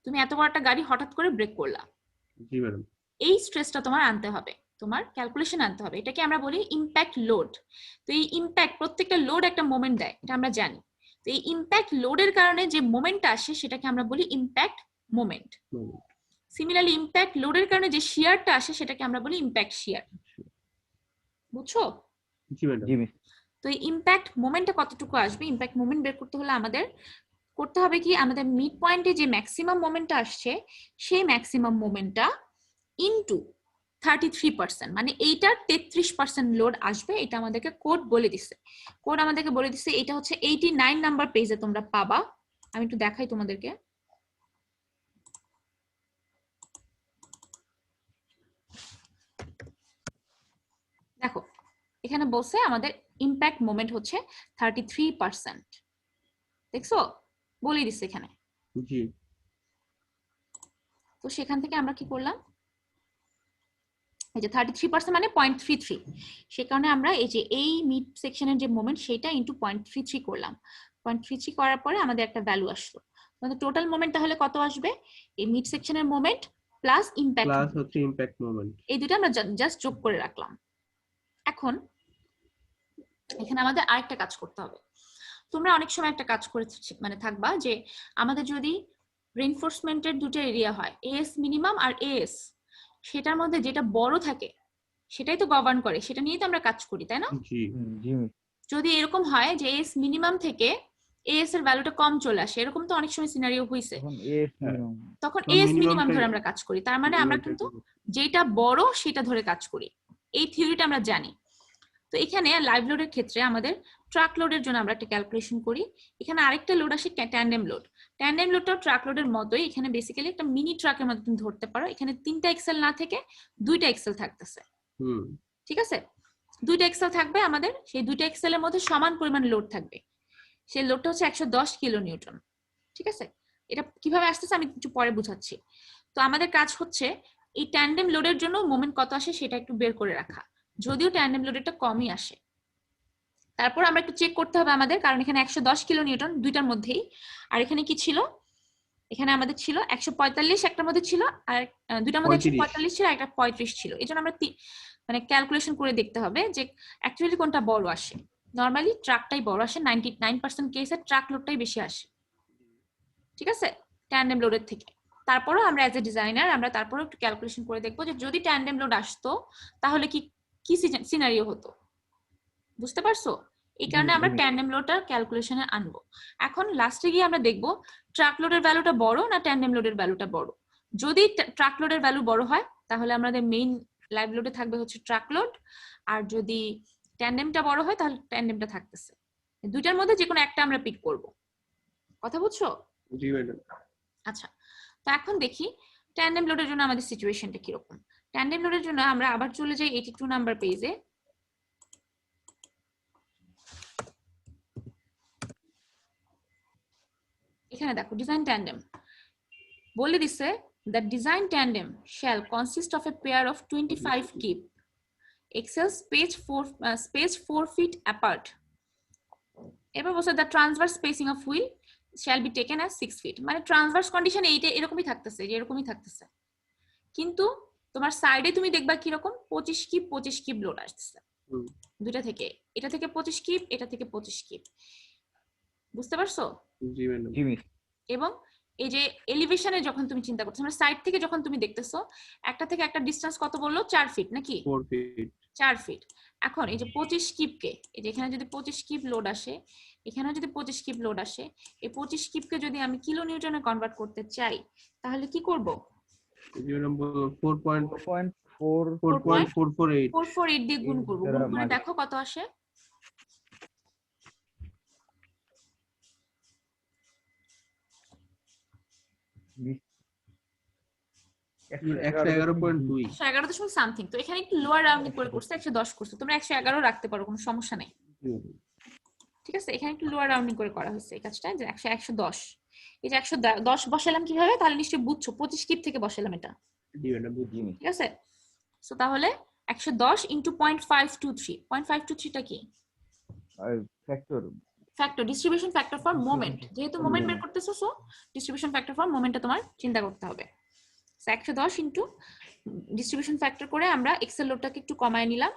তুমি এত বড় একটা গাড়ি হঠাৎ করে ব্রেক করলা, জি ম্যাডাম, এই স্ট্রেসটা তোমার আনতে হবে, তোমার ক্যালকুলেশন আনতে হবে। এটাকে আমরা বলি ইম্প্যাক্ট লোড। তো এই ইম্প্যাক্ট, প্রত্যেকটা লোড একটা মোমেন্ট দেয়, এটা আমরা জানি। তো এই ইম্প্যাক্ট লোডের কারণে যে মোমেন্টটা আসে সেটাকে আমরা বলি ইম্প্যাক্ট মোমেন্ট। সিমিলারলি ইম্প্যাক্ট লোডের কারণে যে শিয়ারটা আসে সেটাকে আমরা বলি ইম্প্যাক্ট শিয়ার। বুঝছো? জি ম্যাডাম। জি মিস। তো এই ইম্প্যাক্ট মোমেন্টটা কতটুকু আসবে, ইম্প্যাক্ট মোমেন্ট বের করতে হলে আমাদের করতে হবে কি, আমাদের মিড পয়েন্টে যে ম্যাক্সিমাম মোমেন্টটা আসছে সেই ম্যাক্সিমাম মোমেন্টটা ইনটু 33%, মানে এইটার 33% লোড আসবে। এটা আমাদেরকে কোড বলে দিচ্ছে, কোড আমাদেরকে বলে দিচ্ছে। এটা হচ্ছে 89 নাম্বার পেজে তোমরা পাবা। আমি একটু দেখাই তোমাদেরকে। দেখো এখানে বলছে আমাদের ইম্প্যাক্ট মোমেন্ট হচ্ছে 33%। দেখছো, বলে দিচ্ছে এখানে। জি। তো সেখান থেকে আমরা কি করলাম, এই যে 33% মানে 0.33, সে কারণে আমরা এই যে এই মিড সেকশনের যে মোমেন্ট সেটা ইনটু 0.33 করলাম। 0.33 করার পরে আমাদের একটা ভ্যালু আসলো। আমাদের টোটাল মোমেন্ট তাহলে কত আসবে, এই মিড সেকশনের মোমেন্ট প্লাস ইম্প্যাক্ট, প্লাস হচ্ছে ইম্প্যাক্ট মোমেন্ট, এই দুটো আমরা জাস্ট যোগ করে রাখলাম। এখন এখানে আমাদের আরেকটা কাজ করতে হবে। তোমরা অনেক সময় একটা কাজ করে মানে থাকবা যে আমাদের যদি রিইনফোর্সমেন্টের দুটো এরিয়া হয়, এএস মিনিমাম আর এএস, সেটার মধ্যে যেটা বড় থাকে সেটাই তো গভর্ন করে, সেটা নিয়েই তো আমরা কাজ করি, তাই না? জি জি মিস। যদি এরকম হয় যে এএস মিনিমাম থেকে এএস এর ভ্যালুটা কম চলে আসে, এরকম তো অনেক সময় সিনারিও হইছে, তখন এস হ্যাঁ। তখন তো এএস মিনিমাম মিনিমামটা ধরে আমরা কাজ করি। তার মানে আমরা কিন্তু যেটা বড় সেটা ধরে কাজ করি, এই থিওরিটা আমরা জানি। তো এখানে লাইভ লোডের ক্ষেত্রে আমাদের ট্রাক লোডের জন্য আমরা একটা ক্যালকুলেশন করি। এখানে আরেকটা লোড আসে ট্যান্ডেম লোড। ট্যান্ডেম লোডটাও ট্রাক লোডের মতোই, এখানে বেসিক্যালি একটা মিনি ট্রাকের মতো তুমি ধরতে পারো। এখানে 3টা এক্সেল না থেকে 2টা এক্সেল থাকতেছে, ঠিক আছে? 2টা এক্সেল থাকবে আমাদের, সেই 2টা এক্সেলের মধ্যে সমান পরিমাণ লোড থাকবে। সেই লোডটা হচ্ছে 110 কিলো নিউটন, ঠিক আছে? এটা কিভাবে আসতেছে আমি একটু পরে বুঝাচ্ছি। তো আমাদের কাজ হচ্ছে এই ট্যান্ডেম লোডের জন্য মোমেন্ট কত আসে সেটা একটু বের করে রাখা, যদিও ট্যান্ডেম লোডেরটা কমই আসে। তারপর আমরা একটু চেক করতে হবে আমাদের, কারণ এখানে 110 কিলো নিউটন দুইটার মধ্যেই, আর এখানে কি ছিল, এখানে আমাদের ছিল 145 একটার মধ্যে ছিল, আর দুইটার মধ্যে 145 ছিল, একটা 35 ছিল। এই জন্য আমরা মানে ক্যালকুলেশন করে দেখতে হবে যে অ্যাকচুয়ালি কোনটা বড় আসে। নর্মালি ট্রাকটাই বড় আসে, 99% কেসে ট্রাক লোডটাই বেশি আসে, ঠিক আছে, ট্যান্ডেম লোডের থেকে। তারপরও আমরা অ্যাজ এ ডিজাইনার আমরা তারপরও একটু ক্যালকুলেশন করে দেখবো যে যদি ট্যান্ডেম লোড আসতো তাহলে কি কি সিনারিও হতো, বুঝতে পারছো? এই কারণে আমরা ট্যান্ডেম লোডটা ক্যালকুলেশনে আনবো। এখন লাস্টে গিয়ে আমরা দেখবো ট্রাক লোডের ভ্যালুটা বড় না ট্যান্ডেম লোডের ভ্যালুটা বড়। যদি ট্রাক লোডের ভ্যালু বড় হয় তাহলে আমাদের মেইন লাইভ লোডে থাকবে হচ্ছে ট্রাক লোড, আর যদি ট্যান্ডেমটা বড় হয় তাহলে ট্যান্ডেমটা থাকতেছে। দুইটার মধ্যে যে কোনো একটা আমরা পিক করব। কথা বুঝছো? জি ম্যাডাম। আচ্ছা, তো এখন দেখি ট্যান্ডেম লোডের জন্য আমাদের সিচুয়েশনটা কিরকম। ট্যান্ডেম লোডের জন্য আমরা আবার চলে যাই 82 নাম্বার পেজে। এখানে দেখো ডিজাইন ট্যান্ডেম বলে দিছে, the design tandem shall consist of a pair of 25 kip axles spaced 4 feet apart. এবার বলছে the transverse spacing of wheel shall be taken as 6 feet, মানে ট্রান্সভার্স কন্ডিশন এইটা এরকমই থাকতেছে, যে এরকমই থাকতেছে, কিন্তু তোমার সাইডে তুমি দেখবা কি রকম 25 কিপ লোড আসছে দুইটা থেকে, এটা থেকে 25 কিপ, এটা থেকে 25 কিপ, বুঝতে পারছো? জি ম্যাডাম। জি মিস। এবং এই যে এলিভেশনে যখন তুমি চিন্তা করছো, মানে সাইড থেকে যখন তুমি দেখতেছো, একটা থেকে একটা ডিসটেন্স কত বললো, 4 ফিট নাকি? 4 ফিট। 4 ফিট। এখন এই যে 25 কিপকে, এই যে এখানে যদি 25 কিপ লোড আসে, এখানেও যদি 25 কিপ লোড আসে, এই 25 কিপকে যদি আমি কিলো নিউটনে কনভার্ট করতে চাই তাহলে কি করব? জি ম্যাডাম, 4.4 4.448 448 দিয়ে গুণ করব, গুণ করে দেখো কত আসে। $111.2 111 সামথিং। তো এখানে একটু লোয়ার রাউন্ডিং করে করছে, 110 করছে, তোমরা 111 রাখতে পারো, কোনো সমস্যা নেই, ঠিক আছে। এখানে একটু লোয়ার রাউন্ডিং করে করা হয়েছে এই কাজটা, যে 110। এই যে 110 বসালাম কিভাবে, তাহলে নিশ্চয়ই বুঝছো 25 কিপ থেকে বসালাম এটা, ঠিক আছে। সো তাহলে 110 ইনটু 0.523, 0.523টা কি? Factor, distribution factor for moment, যেহেতু মোমেন্ট বের করতেছো, সো ডিস্ট্রিবিউশন ফ্যাক্টর ফর মোমেন্টটা তোমার চিন্তা করতে হবে। 110 ইনটু ডিস্ট্রিবিউশন ফ্যাক্টর করে আমরা এক্সেল লোডটাকে একটু কমায় নিলাম,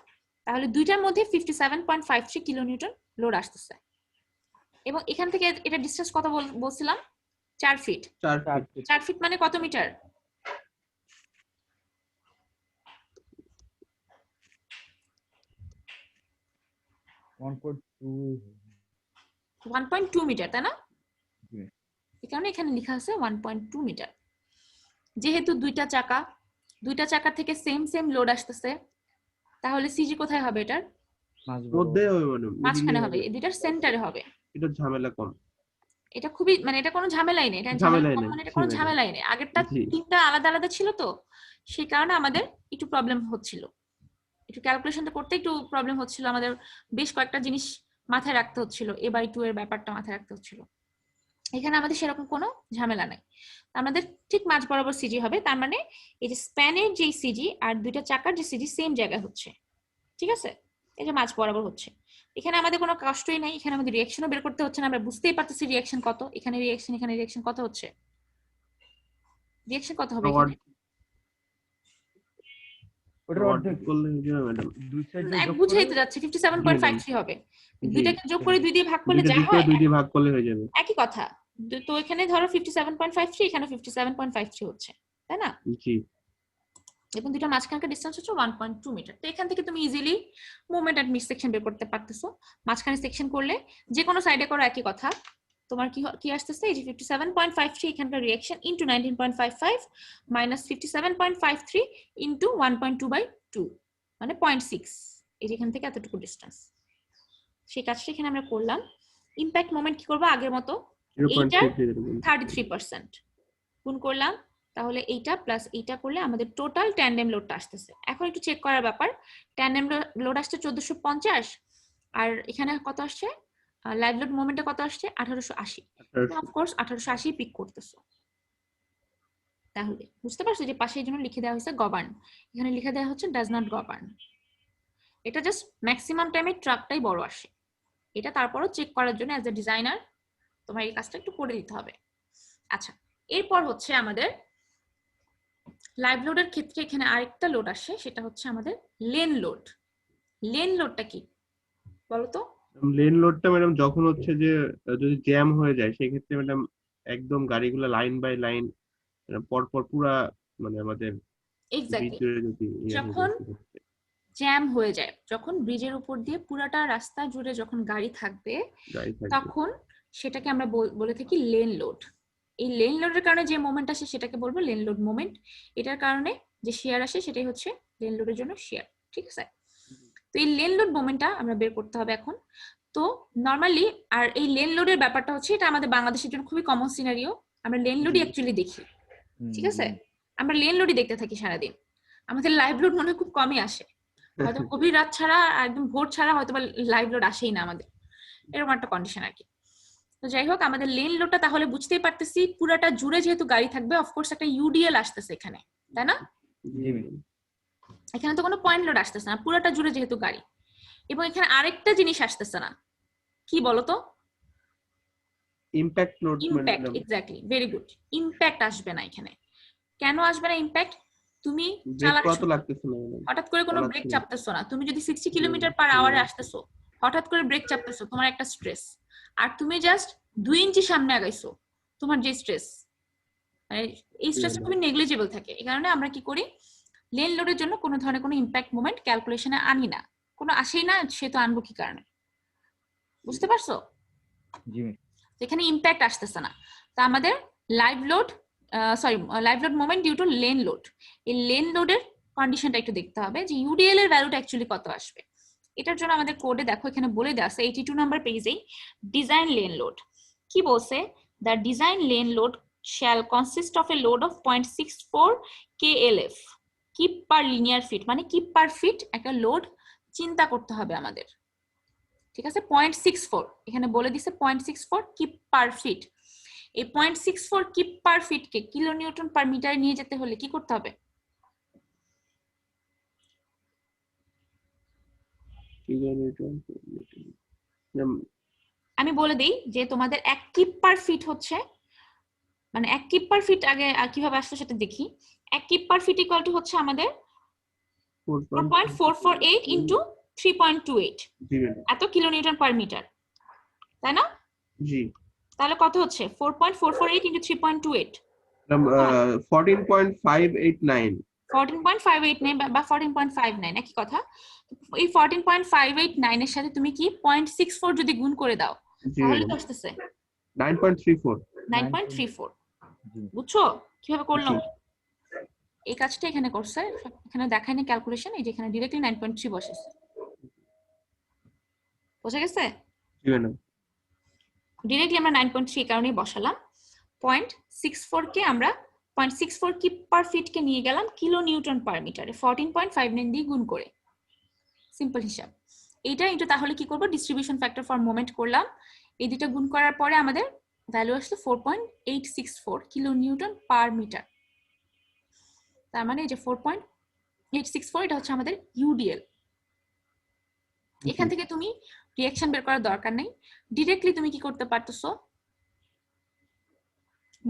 তাহলে দুইটার মধ্যে 57.53 কিলোনিউটন লোড আসতেছে। এবং এখান থেকে এটা ডিসটেন্স কত বলছিলাম? 4 ফিট। 4 ফিট মানে কত মিটার? 1.2 মিটার, তাই না? এই কারণে এখানে লেখা আছে 1.2 মিটার। যেহেতু দুইটা চাকা থেকে সেম লোড আসতেছে, তাহলে সিজি কোথায় হবে? এটার মধ্যে হবে, ম্যাডাম মাঝখানে হবে, এই দুইটার সেন্টারে হবে। এটা ঝামেলা কম, এটা খুবই, মানে এটা কোনো ঝামেলাই নেই, এটা ঝামেলা কম মানে এটা কোনো ঝামেলাই নেই। আগেরটা তিনটা আলাদা আলাদা ছিল, তো সেই কারণে আমাদের একটু প্রবলেম হচ্ছিল, একটু ক্যালকুলেশনটা করতে একটু প্রবলেম হচ্ছিল, আমাদের বেশ কয়েকটা জিনিস মাথায় রাখতে হচ্ছিল, a/2 এর ব্যাপারটা মাথায় রাখতে হচ্ছিল। এখানে আমাদের সেরকম কোনো ঝামেলা নাই, আমাদের ঠিক মাঝ বরাবর সিজি হবে। তার মানে এই যে স্প্যানের যে সিজি আর দুইটা চাকার যে সিজি সেম জায়গায় হচ্ছে, ঠিক আছে, এই যে মাঝ বরাবর হচ্ছে। এখানে আমাদের কোনো কষ্টই নাই, এখানে আমাদের রিঅ্যাকশনও বের করতে হচ্ছে না, আমরা বুঝতেই পারতেছি রিঅ্যাকশন কত, এখানে রিঅ্যাকশন কত হচ্ছে, রিঅ্যাকশন কত হবে এখানে? এক বুঝাইতে যাচ্ছে 57.53 হবে, দুইটাকে যোগ করে 2 দিয়ে ভাগ করলে যা হয় 2 দিয়ে ভাগ করলে হয়ে যাবে, একই কথা। তো এখানে ধরো 57.53, এখানে 57.53 হচ্ছে, তাই না? জি। এবং দুটো মাঝখানকার ডিসটেন্স হচ্ছে 1.2 মিটার। তো এখান থেকে তুমি easily moment end mid section বের করতে পারতেছো। মাঝখানে সেকশন করলে যে কোনো সাইডে করো একই কথা। তোমার কি আসতেছে, এই যে 57.53 এখানকার রিঅ্যাকশন ইনটু 19.55 মাইনাস 57.53 ইনটু 1.2/2 মানে 0.6, এই যে এখান থেকে এতটুকু ডিসটেন্স। সেই কাজটা এখানে আমরা করলাম। ইমপ্যাক্ট মোমেন্ট কি করব আগের মতো, এইটার 33% গুণ করলাম, তাহলে এইটা প্লাস এইটা করলে আমাদের টোটাল ট্যান্ডেম লোডটা আসতেছে। এখন একটু চেক করার ব্যাপার, ট্যান্ডেম লোড আসছে 1450, আর এখানে কত আসছে, লাইভ লোড মোমেন্টে কত আসছে 1880। অফকোর্স 1880 পিক করতেছো, তাহলে বুঝতে পারছো যে পাশে এই জন্য লিখে দেওয়া হয়েছে গভর্ন, এখানে লিখে দেওয়া হচ্ছে ডাজ নট গভর্ন। এটা জাস্ট ম্যাক্সিমাম টাইমে ট্রাকটাই বড় আসে, এটা তারপরও চেক করার জন্য অ্যাজ এ ডিজাইনার তোমার এই কাজটা একটু করে দিতে হবে। আচ্ছা, এরপর হচ্ছে আমাদের লাইভ লোডের ক্ষেত্রে এখানে আরেকটা লোড আসে, সেটা হচ্ছে আমাদের লেন লোড। লেন লোডটা কি বলতো? লেন লোডটা ম্যাডাম যখন হচ্ছে যে যদি জ্যাম হয়ে যায় সেই ক্ষেত্রে ম্যাডাম একদম গাড়িগুলো লাইন বাই লাইন পর পর পুরা মানে আমাদের যখন জ্যাম হয়ে যায়, যখন ব্রিজের উপর দিয়ে পুরাটা রাস্তা জুড়ে যখন গাড়ি থাকবে তখন সেটাকে আমরা বলে থাকি লেন লোড। এই লেন লোডের কারণে যে মোমেন্ট আসে সেটাকে বলবো লেন লোড মোমেন্ট, এটার কারণে যে শেয়ার আসে সেটাই হচ্ছে লেন লোডের জন্য শেয়ার, ঠিক আছে। তো এই লেন লোড মোমেন্টটা আমরা বের করতে হবে এখন। তো নরমালি আর এই লেন লোডের ব্যাপারটা হচ্ছে এটা আমাদের বাংলাদেশের জন্য খুবই কমন সিনারিও, আমরা লেন লোডই অ্যাকচুয়ালি দেখি, ঠিক আছে, আমরা লেন লোডই দেখতে থাকি সারাদিন, আমাদের লাইভ লোড মনে হয় খুব কমই আসে, হয়তো গভীর রাত ছাড়া একদম ভোর ছাড়া হয়তো বা লাইভ লোড আসেই না আমাদের, এরকম একটা কন্ডিশন আর কি। তো যাই হোক, আমাদের লেন লোডটা তাহলে বুঝতেই পারতেছি পুরাটা জুড়ে যেহেতু গাড়ি থাকবে, অফকোর্স একটা ইউডিএল আসতেছে এখানে, তাই না? এখানে তো কোনো পয়েন্ট লোড আসতেছে না, পুরাটা জুড়ে যেহেতু গাড়ি। এবং এখানে আরেকটা জিনিস আসতেছে না, কি বলতো? Impact load. Impact, exactly, very good. Impact আসবে না এখানে। কেন আসবে না ইমপ্যাক্ট? তুমি হঠাৎ করে কোনো ব্রেক চাপতেছো না, তুমি যদি 60 কিলোমিটার/আওয়ারে আসতেছো, হঠাৎ করে ব্রেক চাপতেছো, তোমার একটা স্ট্রেস। আর তুমি জাস্ট 2 ইঞ্চি সামনে আগাইছো, তোমার যে স্ট্রেস, মানে এই স্ট্রেসটা খুবই নেগলিজেবল থাকে। এই কারণে আমরা কি করি, লেন লোডের জন্য কোনো ধরনের কোনো ইমপ্যাক্ট মোমেন্ট ক্যালকুলেশনে আনি না, কোনো আসেই না, সে তো আনবো কি কারণে, বুঝতে পারছো? এখানে ইমপ্যাক্ট আসতেছে না। তো আমাদের live load moment due to lane load, এই লেন লোডের কন্ডিশনটা একটু দেখতে হবে যে ইউডিএল এর ভ্যালুটা অ্যাকচুয়ালি কত আসবে। এটার জন্য আমাদের কোডে দেখো এখানে বলে দেওয়া আছে 82 নাম্বার পেজেই ডিজাইন লেন লোড কি বলছে, the design lane load shall consist of a load of 0.64 KLF kip per linear feet, মানে কিপ পার ফিট একটা লোড চিন্তা করতে হবে আমাদের, ঠিক আছে। 0.64 এখানে বলে দিছে 0.64 কিপ পার ফিট। এই 0.64 কিপ পার ফিট কে কিলো নিউটন পার মিটারে নিয়ে যেতে হলে কি করতে হবে? আমি বলে দিই যে তোমাদের 1 কিপ পার ফিট হচ্ছে, মানে 1 কিপ পার ফিট আগে কিভাবে আসছে সেটা দেখি। 1 keep per fit equal to হচ্ছে আমাদের 4.448 ইনটু 3.28 এত কিলো নিউটন পার মিটার, তাই না? জি। তাহলে কত হচ্ছে 4.448 ইনটু 3.28 14.589 14.589 বা 14.59 একই কথা। এই 14.589 এর সাথে তুমি কি 0.64 যদি গুণ করে দাও তাহলে তো আসতেছে 9.34 9.34। বুঝছো কিভাবে করলাম? এই কাজটা এখানে করছে, এখানে দেখায়নি ক্যালকুলেশন, এই যে এখানে डायरेक्टली 9.3 বসেছে। বুঝা গেছে? জি ম্যাডাম। डायरेक्टली আমরা 9.3 কারণেই বসালাম। 0.64 কে আমরা 0.64 কিপ পার ফিট কে নিয়ে গেলাম কিলো নিউটন পার মিটারে 14.59 দিয়ে গুণ করে, সিম্পল হিসাব। এইটা ইনটু তাহলে কি করব, ডিস্ট্রিবিউশন ফ্যাক্টর ফর মোমেন্ট করলাম, এই দুটো গুণ করার পরে আমাদের ভ্যালু আসলো 4.864 কিলো নিউটন পার মিটার। তার মানে এই যে 4.864 এটা হচ্ছে আমাদের ইউডিএল। এখান থেকে তুমি রিঅ্যাকশন বের করার দরকার নেই, ডাইরেক্টলি তুমি কি করতে পারতেছো,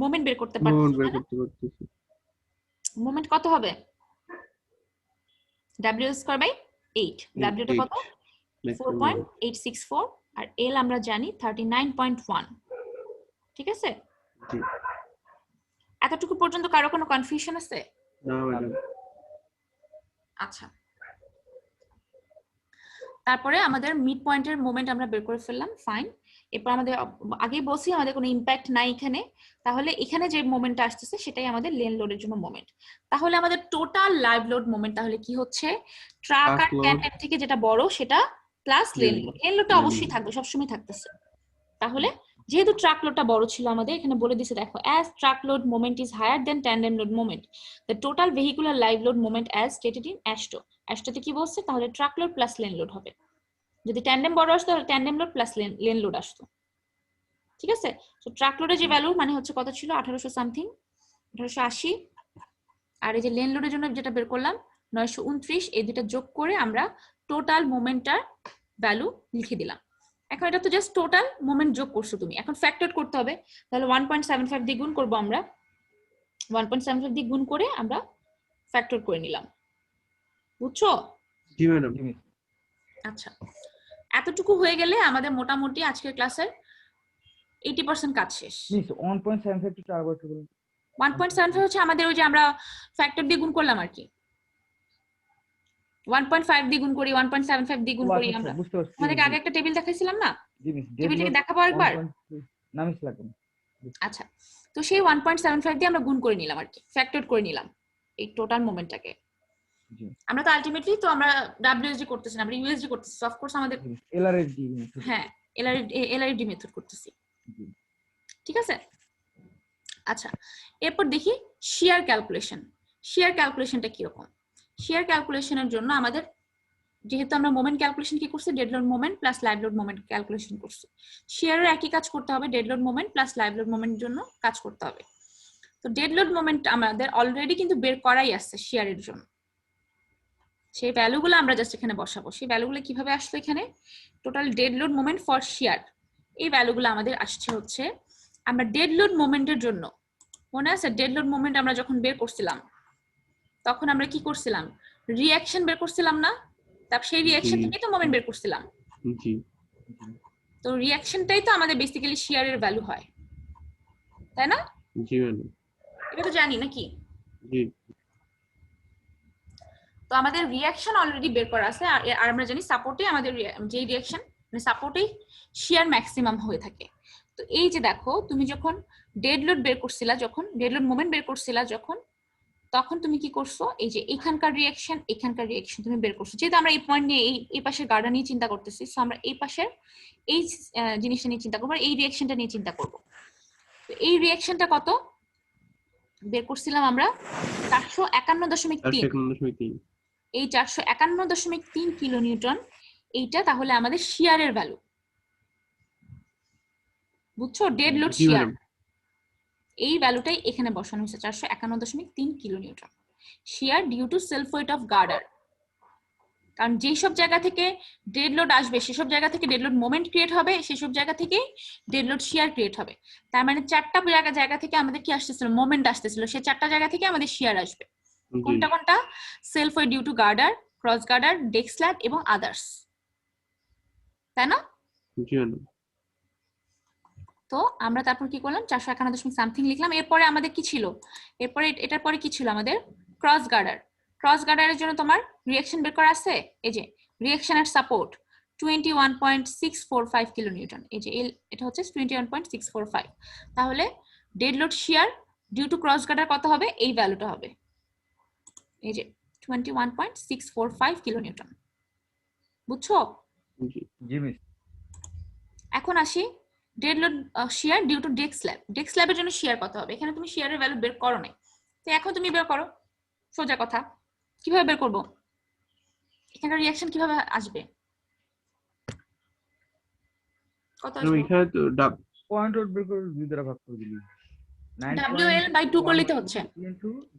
মোমেন্ট বের করতে পারতেছো। মোমেন্ট কত হবে? W²/8, W টা কত? 4.864 আর L আমরা জানি 39.1, ঠিক আছে? এতটুকু পর্যন্ত কারো কোনো কনফিউশন আছে? না ম্যাডাম। আচ্ছা, তারপরে আমাদের মিড পয়েন্টের মোমেন্ট আমরা বের করে ফেললাম, ফাইন। এরপর আমাদের আগেই বলছি আমাদের কোনো ইম্প্যাক্ট নাই এখানে, তাহলে এখানে যে মোমেন্টটা আসতেছে সেটাই আমাদের লেন লোডের জন্য মোমেন্ট। তাহলে আমাদের টোটাল লাইভ লোড মোমেন্ট তাহলে কি হচ্ছে, ট্রাক আর ট্যান্ডেম থেকে যেটা বড় সেটা প্লাস লেন লোড। লেন লোডটা অবশ্যই থাকবে, সবসময় থাকতেছে। তাহলে যেহেতু ট্রাক লোডটা বড় ছিল আমাদের এখানে বলে দিছে দেখো, as truck load moment is higher than tandem load moment the total vehicular live load moment as stated in AASHTO। AASHTO তে কি বলছে, তাহলে truck load plus lane load হবে। যদি ট্যান্ডেম বড় আসতো তাহলে tandem load plus lane load আসতো, ঠিক আছে? তো ট্রাক লোডের যে ভ্যালু মানে হচ্ছে কত ছিল 1800 সামথিং, 1880, আর এই যে লেন লোডের জন্য যেটা বের করলাম 929, এই দুটো যোগ করে আমরা টোটাল মোমেন্টটার ভ্যালু লিখে দিলাম। এখন এটা তো জাস্ট টোটাল মোমেন্ট যোগ করছো তুমি, এখন ফ্যাক্টর করতে হবে, তাহলে 1.75 দিয়ে গুণ করব আমরা, 1.75 দিয়ে গুণ করে আমরা ফ্যাক্টর করে নিলাম। বুঝছো? জি ম্যাডাম। আচ্ছা, এতটুকু হয়ে গেলে আমাদের মোটামুটি আজকের ক্লাসের 80% কাজ শেষ। মিস 1.75 টু 4 বছর বলুন। 1.75 হচ্ছে আমাদের ওই যে আমরা ফ্যাক্টর দিয়ে গুণ করলাম আর কি, 1.5 দিয়ে গুণ করি, 1.75 দিয়ে গুণ করি আমরা। বুঝতে পারছি। আমাদেরকে আগে একটা টেবিল দেখাইছিলাম না, জি মিস। টেবিলটাকে দেখাবো একবার? না মিস লাগবে। আচ্ছা, তো সেই 1.75 দিয়ে আমরা গুণ করে নিলাম আর কি, ফ্যাক্টর করে নিলাম এই টোটাল মোমেন্টটাকে। আমরা তো আলটিমেটলি তো আমরা WSD করতেছি না, আমরা USD করতেছি। অফ কোর্স আমাদের LRSD মেথড, হ্যাঁ LRD মেথড করতেছি, ঠিক আছে? আচ্ছা, এরপর দেখি শিয়ার ক্যালকুলেশন। শিয়ার ক্যালকুলেশনটা কি রকম? শিয়ার ক্যালকুলেশনের জন্য আমাদের যেহেতু আমরা মোমেন্ট ক্যালকুলেশন কি করছি, dead load moment plus live load moment calculation করছি, শিয়ারের একই কাজ করতে হবে, dead load moment plus live load মোমেন্টের জন্য কাজ করতে হবে। তো ডেড লোড মোমেন্ট আমাদের অলরেডি কিন্তু বের করাই আসছে শিয়ারের জন্য, সেই ভ্যালুগুলো আমরা জাস্ট এখানে বসাবো। সেই ভ্যালুগুলো কিভাবে আসলো, এখানে total dead load moment for shear, এই ভ্যালুগুলো আমাদের আসছে হচ্ছে, আমরা ডেড লোড মোমেন্টের জন্য মনে আছে ডেড লোড মোমেন্ট আমরা যখন বের করছিলাম তখন আমরা কি করছিলাম, রিঅ্যাকশন বের করছিলাম না? তারপর সেই রিঅ্যাকশন থেকেই তো মোমেন্ট বের করছিলাম। জি। তো রিঅ্যাকশনটাই তো আমাদের বেসিক্যালি শিয়ারের ভ্যালু হয়, তাই না? জি ম্যাডাম। এটা তো জানি নাকি? জি। তো আমাদের রিঅ্যাকশন অলরেডি বের করা আছে, আর আমরা জানি সাপোর্টে আমাদের যে রিঅ্যাকশন মানে সাপোর্টেই শিয়ার ম্যাক্সিমাম হয়ে থাকে। তো এই যে দেখো, তুমি যখন ডেড লোড বের করছিলা, যখন ডেড লোড মোমেন্ট বের করছিলা, যখন তখন তুমি কি করছো, এই যে এখানকার রিঅ্যাকশন তুমি বের করছো। যেহেতু আমরা এই পয়েন্ট নিয়ে এই পাশের গার্ডার নিয়ে চিন্তা করতেছি, সো আমরা এই পাশের এই জিনিসটা নিয়ে চিন্তা করবো, এই রিঅ্যাকশনটা নিয়ে চিন্তা করবো। তো এই রিঅ্যাকশনটা কত বের করছিলাম আমরা? 451.3। 451.3। এই 451.3 কিলোনিউটন, এইটা তাহলে আমাদের শিয়ারের ভ্যালু, বুঝছো? Dead load g shear, madam. এই ভ্যালুটাই এখানে বসানো হয়েছে, 451.3 kilonewton shear due to self weight of girder. কারণ যেসব জায়গা থেকে ডেড লোড আসবে সেসব জায়গা থেকে ডেড লোড মোমেন্ট ক্রিয়েট হবে, সেসব জায়গা থেকেই ডেড লোড শিয়ার ক্রিয়েট হবে। তার মানে 4টা জায়গা থেকে আমাদের কি আসতেছিল, মোমেন্ট আসতেছিল, সেই 4টা জায়গা থেকে আমাদের শিয়ার আসবে। কোনটা কোনটা? Self weight due to girder, cross girder, deck slab এবং আদার্স, তাই না? জি ম্যাডাম। তো আমরা তারপর কি করলাম, 451 সামথিং লিখলাম। এরপরে আমাদের কি ছিল, এরপরে এটার পরে কি ছিল আমাদের? ক্রস গার্ডার। ক্রস গার্ডারের জন্য তোমার রিঅ্যাকশন বের করা আছে, এই যে রিঅ্যাকশন এর সাপোর্ট 21.645 কিলোনিউটন, এই যে এটা হচ্ছে 21.645। তাহলে dead load shear due to cross girder কত হবে? এই ভ্যালুটা হবে, এই যে 21.645 কিলোনিউটন, বুঝছো? জি মিস। এখন আসি dead load shear due to deck slab. Deck স্ল্যাবের জন্য শিয়ার কত হবে? এখানে তুমি শিয়ারের ভ্যালু বের করো নাই, তো এখন তুমি বের করো। সোজা কথা, কিভাবে বের করব? এখানে রিঅ্যাকশন কিভাবে আসবে? কত আসবে? এখানে তো পয়েন্ট আউট বের করে 2 দ্বারা ভাগ করে দিলি। WL/2 করলেই তো হচ্ছে।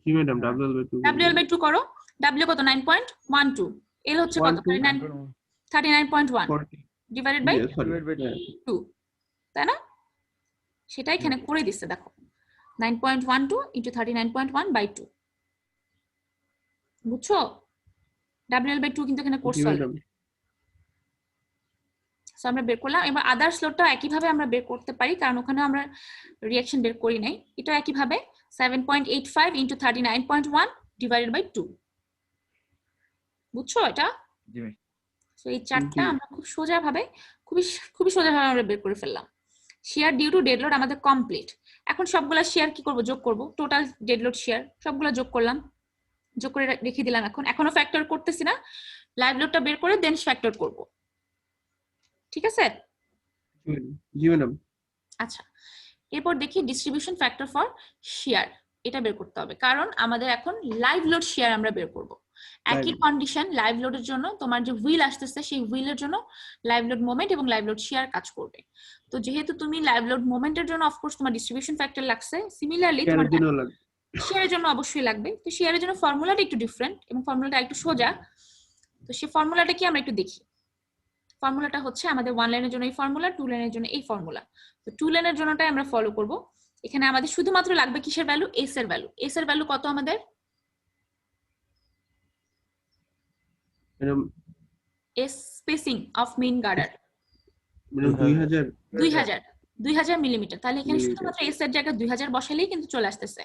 জি ম্যাডাম, WL/2। WL/2 করো। W কত? 9.12। L হচ্ছে কত? 39.1 ডিভাইডেড বাই 2, তাই না? সেটা এখানে করে দিচ্ছে, দেখো 9.12 ইনটু 39.1/2, বুঝছো? WL/2 কিন্তু এখানে করছো অলরেডি। সো আমরা বের করলাম। এবার আদার্স লোডটা একইভাবে আমরা বের করতে পারি, কারণ ওখানে আমরা রিঅ্যাকশন বের করি নাই। এটা একইভাবে 7.85 ইনটু 39.1 ডিভাইডেড বাই 2, বুঝছো এটা? জি মিস। সো এই চারটা আমরা খুব সোজাভাবে, খুবই সোজাভাবে আমরা বের করে ফেললাম। শিয়ার ডিউ টু ডেড লোড আমাদের কমপ্লিট। এখন সবগুলা শিয়ার কি করব? যোগ করব। টোটাল ডেড লোড শিয়ার সবগুলা যোগ করলাম, যোগ করে রেখে দিলাম। এখনো ফ্যাক্টর করতেছি না, লাইভ লোডটা বের করে দেন ফ্যাক্টর করব, ঠিক আছে? জি ম্যাডাম। আচ্ছা, এরপর দেখি ডিস্ট্রিবিউশন ফ্যাক্টর ফর শিয়ার, এটা বের করতে হবে, কারণ আমাদের এখন লাইভ লোড শিয়ার আমরা বের করব। একই কন্ডিশন, লাইভ লোডের জন্য তোমার যে হুইল আসতেছে, সেই হুইলের জন্য লাইভ লোড মোমেন্ট এবং লাইভ লোড শিয়ার কাজ করবে। তো যেহেতু তুমি লাইভ লোড মোমেন্টের জন্য অফকোর্স তোমার ডিস্ট্রিবিউশন ফ্যাক্টর লাগছে, সিমিলারলি তোমার শিয়ারের জন্য অবশ্যই লাগবে। তো শিয়ারের জন্য ফর্মুলাটা একটু ডিফারেন্ট এবং ফর্মুলাটা একটু সোজা। তো সেই ফর্মুলাটা কি আমরা একটু দেখি। ফর্মুলাটা হচ্ছে আমাদের 1 লাইনের জন্য এই ফর্মুলা, 2 লাইনের জন্য এই ফর্মুলা। তো 2 লাইনের জন্যটাই আমরা ফলো করব। এখানে আমাদের শুধুমাত্র লাগবে কিসের ভ্যালু? এস এর ভ্যালু। এস এর ভ্যালু কত আমাদের? Madam S spacing of main girder 2000 millimetre. তাহলে এখানে শুধুমাত্র এস এর জায়গায় 2000 বসালেই কিন্তু চলে আসতেছে।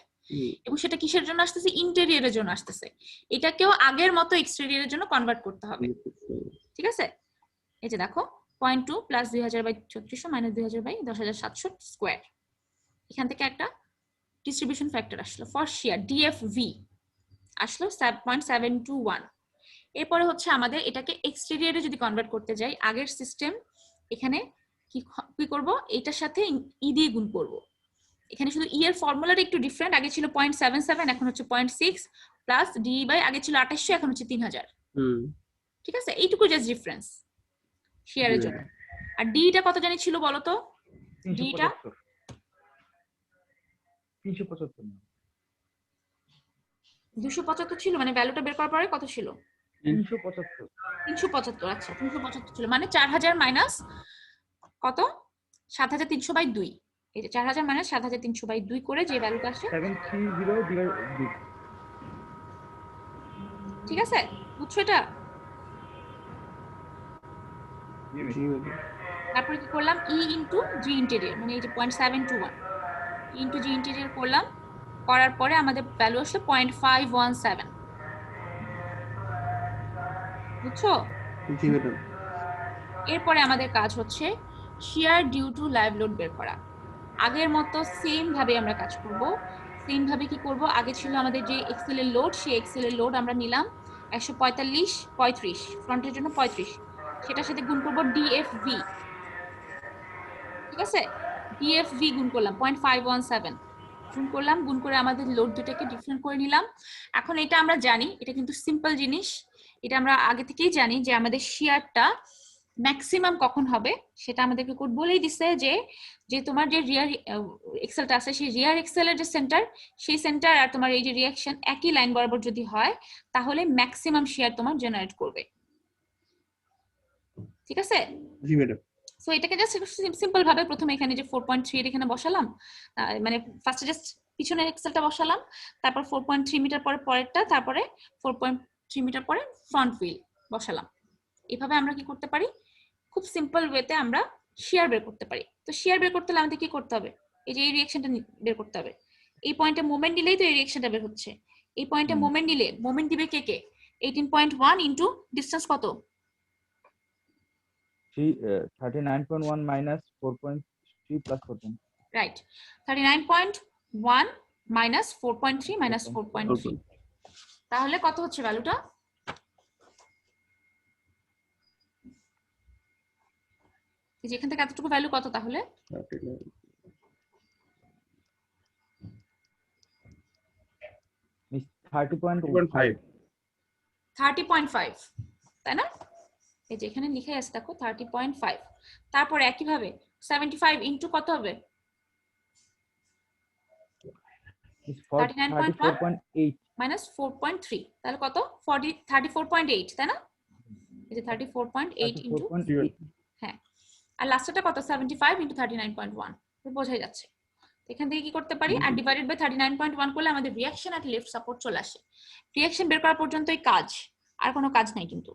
এবং সেটা কিসের জন্য আসতেছে? ইন্টেরিয়রের জন্য আসতেছে। এটাকেও আগের মতো এক্সটেরিয়রের জন্য কনভার্ট করতে হবে, ঠিক আছে? এই যে দেখো 0.2 প্লাস 2000/3600 মাইনাস 2000/10700 স্কয়ার। এখান থেকে একটা ডিস্ট্রিবিউশন ফ্যাক্টর আসলো ফর শিয়ার, ডিএফভি আসলো 7.721। এরপরে হচ্ছে আমাদের এটাকে এক্সটেরিয়রে যদি কনভার্ট করতে যাই, আগের সিস্টেম এখানে কি করব? এটার সাথে ই দিয়ে গুণ করব। এখানে শুধু ই এর ফর্মুলাটা একটু ডিফারেন্ট, আগে ছিল 0.77 এখন হচ্ছে 0.6 প্লাস ডি বাই আগে ছিল 2800 এখন হচ্ছে 3000, ঠিক আছে? এইটুকু জাস্ট ডিফারেন্স শিয়ারের জন্য। আর ডিটা কত জানি ছিল বলো তো? ডিটা 275 ছিল, মানে ভ্যালুটা বের করার পরে কত ছিল? 375। আচ্ছা 375 ছিল, মানে 4000 মাইনাস কত? 7300/2। এই যে 4000 মাইনাস 7300/2 করে যে ভ্যালুটা আসে 730/2। ঠিক আছে? বুঝছো এটা? তারপরে কি করলাম? ই ইনটু জি ইন্টেরিয়র, মানে এই যে 0.721 ইনটু জি ইন্টেরিয়র করলাম। করার পরে আমাদের ভ্যালু আসলো 0.517, বুঝছো? জি ম্যাডাম। এরপরে আমাদের কাজ হচ্ছে শিয়ার ডিউ টু লাইভ লোড বের করা। আগের মতো সেম ভাবে আমরা কাজ করব। সেম ভাবে কি করব, আগে ছিল আমাদের যে এক্সেল এর লোড, সেই এক্সেল এর লোড আমরা নিলাম 145 ফ্রন্টের জন্য 35, সেটার সাথে গুণ করব ডিএফভি। ঠিক আছে, ডিএফভি গুণ করলাম 0.517 গুণ করলাম, গুণ করে আমাদের লোড দুটাকে ডিফারেন্ট করে নিলাম। এখন এটা আমরা জানি, এটা কিন্তু সিম্পল জিনিস, এটা আমরা আগে থেকেই জানি যে আমাদের শিয়ারটা ম্যাক্সিমাম কখন হবে সেটা আমাদেরকে কোড বলেই দিচ্ছে যে যে তোমার যে রিয়ার এক্সেলটা আছে সেই রিয়ার এক্সেলের যে সেন্টার, সেই সেন্টার আর তোমার এই যে রিয়াকশন একই লাইন বরাবর যদি হয় তাহলে ম্যাক্সিমাম শেয়ার তোমার জেনারেট করবে। ঠিক আছে, জি ম্যাডাম। সো এটাকে জাস্ট সিম্পল ভাবে প্রথমে এখানে যে 4.3 এর এখানে বসালাম, মানে ফার্স্টে জাস্ট পিছনের এক্সেলটা বসালাম, তারপর 4.3 মিটার পরে পরেরটা, তারপরে 4.3 মিটার পরে ফ্রন্ট হুইল বসালাম। এভাবে আমরা কি করতে পারি, খুব সিম্পল ওয়েতে আমরা শেয়ার বের করতে পারি। তো শেয়ার বের করতে হলে আমাদের কি করতে হবে, এই যে এই রিঅ্যাকশনটা বের করতে হবে। এই পয়েন্টে মোমেন্ট দিলেই তো এই রিঅ্যাকশনটা বের হচ্ছে। এই পয়েন্টে মোমেন্ট দিলে মোমেন্ট দিবে কে কে, 18.1 ইনটু ডিসটেন্স কত, 39.1 minus 4.3 plus 4.3. Right, 39.1 minus 4.3 minus 4.3, তাহলে কত হচ্ছে ভ্যালুটা, যেখান থেকে এতটুকু ভ্যালু কত, তাহলে 30.5. 30.5, তাই না? এই যে এখানে লিখে আছে দেখো 30.5, তারপর একইভাবে 75 ইনটু কত হবে, 34.8. মাইনাস 4.3, তাহলে কত, 34.8, তাই না? এই যে 34.8 ইনটু, 34.8. হ্যাঁ, আর লাস্টটা কত, 75 ইনটু 39.1, বোঝাই যাচ্ছে। এখান থেকে কি করতে পারি, আর ডিভাইডেড বাই 39.1 করলে আমাদের রিঅ্যাকশন আর লেফট সাপোর্ট চলে আসে। রিঅ্যাকশন বের করা পর্যন্তই কাজ, আর কোনো কাজ নাই কিন্তু।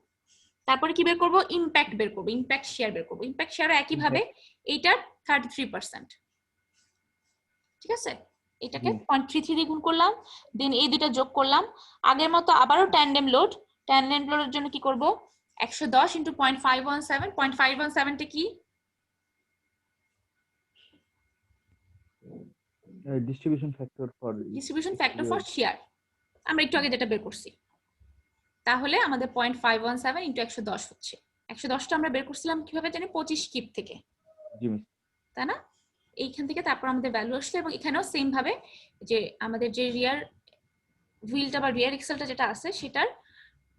তারপরে কি বের করব, ইমপ্যাক্ট বের করব, ইমপ্যাক্ট শেয়ার বের করব। ইমপ্যাক্ট শেয়ারও একই ভাবে, এইটার 33%, ঠিক আছে, এটাকে 0.33 দিয়ে গুণ করলাম, দেন এই দুটো যোগ করলাম, আগের মতো আবারও ট্যান্ডেম লোড, ট্যান্ডেম লোডের জন্য কি করব, 110 ইনটু 0.517, 0.517 টা কি, Distribution factor for distribution factor for share, আমরা একটু আগে যেটা বের করছি। তাহলে আমাদের 0.517 ইনটু 110 হচ্ছে, 110টা আমরা বের করছিলাম কিভাবে জানি, 25 কিপ থেকে, তাই না? এইখান থেকে তারপর আমাদের ভ্যালু আসলো, এবং এখানেও সেম ভাবে যে আমাদের যে রিয়ার হুইলটা বা রিয়ার এক্সেলটা যেটা আছে সেটার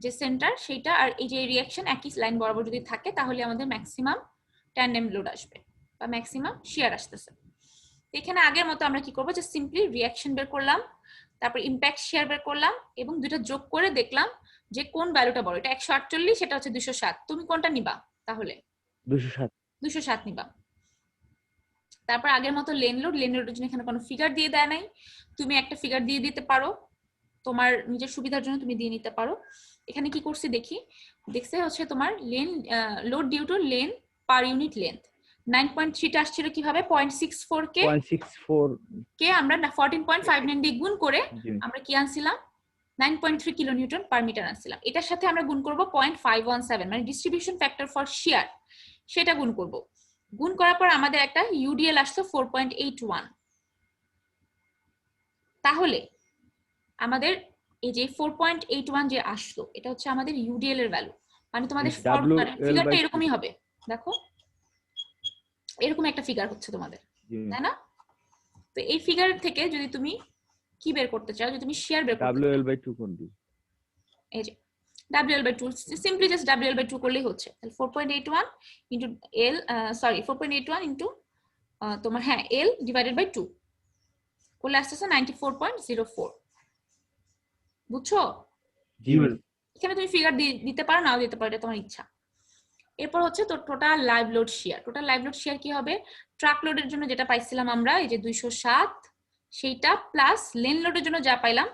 যে সেন্টার সেইটা আর এই যে রিঅ্যাকশন একই লাইন বরাবর যদি থাকে তাহলে আমাদের ম্যাক্সিমাম ট্যান্ডেম লোড আসবে বা ম্যাক্সিমাম শেয়ার আসতেছে। এখানে আগের মতো আমরা কি করব, যে সিম্পলি রিঅ্যাকশন বের করলাম, তারপর ইমপ্যাক্ট শেয়ার বের করলাম, এবং দুটো যোগ করে দেখলাম যে কোন ভ্যালুটা বড়, এটা 148, সেটা হচ্ছে 207, তুমি কোনটা নিবা, তাহলে 207 নিবা। তারপর আগের মতো লেন লোডের জন্য এখানে কোনো ফিগার দিয়ে দেয় নাই, তুমি একটা ফিগার দিয়ে দিতে পারো, তোমার নিজের সুবিধার জন্য তুমি দিয়ে নিতে পারো। এখানে কি করছি দেখি, দেখছে হচ্ছে তোমার lane load due to lane per unit length 9.3 টা আসছিল কিভাবে, 0.64 কে 0.64 কে আমরা 14.59 দিয়ে গুণ করে আমরা কি আনছিলাম, 9.3 কিলোনিউটন পার মিটার আনছিলাম। এটার সাথে আমরা গুণ করব 0.517, মানে ডিস্ট্রিবিউশন ফ্যাক্টর ফর শেয়ার, সেটা গুণ করব। গুণ করার পর আমাদের একটা ইউডিএল আসলো 4.81, তাহলে আমাদের এই যে 4.81 যে আসলো এটা হচ্ছে আমাদের ইউডিএল এর ভ্যালু, মানে তোমাদের ফিগারটা এরকমই হবে, দেখো এরকম একটা ফিগার হচ্ছে তোমাদের, তাই না? তো এই ফিগার থেকে যদি তুমি কি বের করতে চাও, যদি তুমি শেয়ার বের করতে চাও, WL/2 কোনটি, এই যে WL/2, সিম্পলি জাস্ট WL/2 করলেই হচ্ছে। তাহলে 4.81 ইনটু L, সরি 4.81 ইনটু তোমার হ্যাঁ L ডিভাইডেড বাই 2 করলে আসছে 94.04, বুঝছো? জি ম্যাম। এখানে তুমি ফিগার দিতে পারো, নাও দিতে পারো, এটা তোমার ইচ্ছা। এরপর হচ্ছে তো total live load share. Total live load share কি হবে, ট্রাক লোডের জন্য যেটা পাইছিলাম আমরা এই যে 207, সেইটা প্লাস লেন লোডের জন্য যা পাইলাম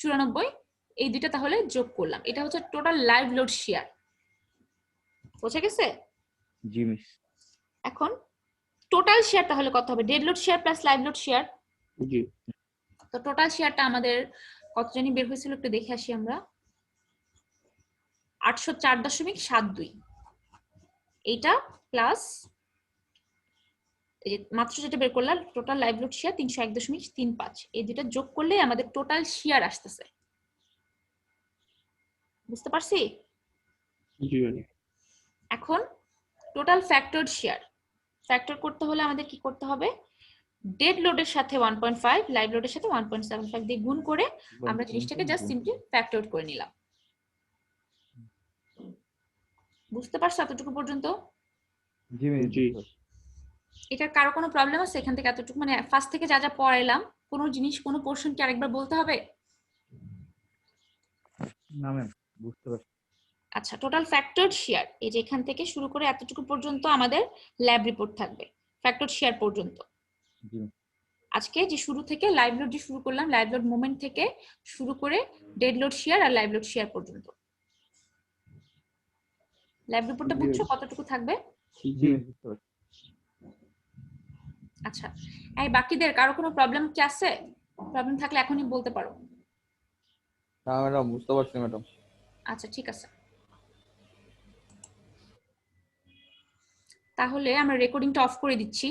94, এই দুইটা তাহলে যোগ করলাম, এটা হচ্ছে টোটাল লাইভ লোড শেয়ার। বোঝা গেছে? জি মিস। এখন টোটাল শেয়ার তাহলে কত হবে, dead load shear plus live load shear. জি। তো টোটাল শেয়ারটা আমাদের কত জানি বের হয়েছিল, একটু দেখে আসি আমরা, 804.72, এইটা প্লাস এই যে মাত্র যেটা বের করলাম টোটাল লাইভলিহুড শেয়ার 301.35, এই দুটো যোগ করলে আমাদের টোটাল শেয়ার আসতেছে। বুঝতে পারছি? জি ম্যাডাম। এখন টোটাল ফ্যাক্টরড শেয়ার ফ্যাক্টর করতে হলে আমাদের কি করতে হবে, ডেড লোডের সাথে 1.5, লাইভ লোডের সাথে 1.75 দিয়ে গুণ করে আমরা জিনিসটাকে জাস্ট সিম্পলি ফ্যাক্টর করে নিলাম। বুঝতে পারছো এতটুকু পর্যন্ত? জি ম্যাম, জি। এটার কারো কোনো প্রবলেম আছে এখান থেকে এতটুকু, মানে ফার্স্ট থেকে যা যা পড়াইলাম কোনো জিনিস কোনো পোর্শন কি আরেকবার বলতে হবে? না ম্যাম, বুঝতে পারছি। আচ্ছা, টোটাল ফ্যাক্টরড শেয়ার এই যে এখান থেকে শুরু করে এতটুকু পর্যন্ত আমাদের ল্যাব রিপোর্ট থাকবে ফ্যাক্টরড শেয়ার পর্যন্ত। জি ম্যাম। আজকে যে শুরু থেকে লাইভ লোড যে শুরু করলাম, লাইভ লোড মোমেন্ট থেকে শুরু করে ডেড লোড শেয়ার আর লাইভ লোড শেয়ার পর্যন্ত ল্যাব রিপোর্টটা জি বুঝছো ম্যাম। কতটুকু থাকবে? জি ম্যাম, বুঝতে পারছি। আচ্ছা, এই বাকিদের কারো কোনো প্রবলেম কি আছে? প্রবলেম থাকলে এখনই বলতে পারো। না ম্যাডাম, বুঝতে পারছি ম্যাডাম। আচ্ছা ঠিক আছে, তাহলে আমরা রেকর্ডিংটা অফ করে দিচ্ছি।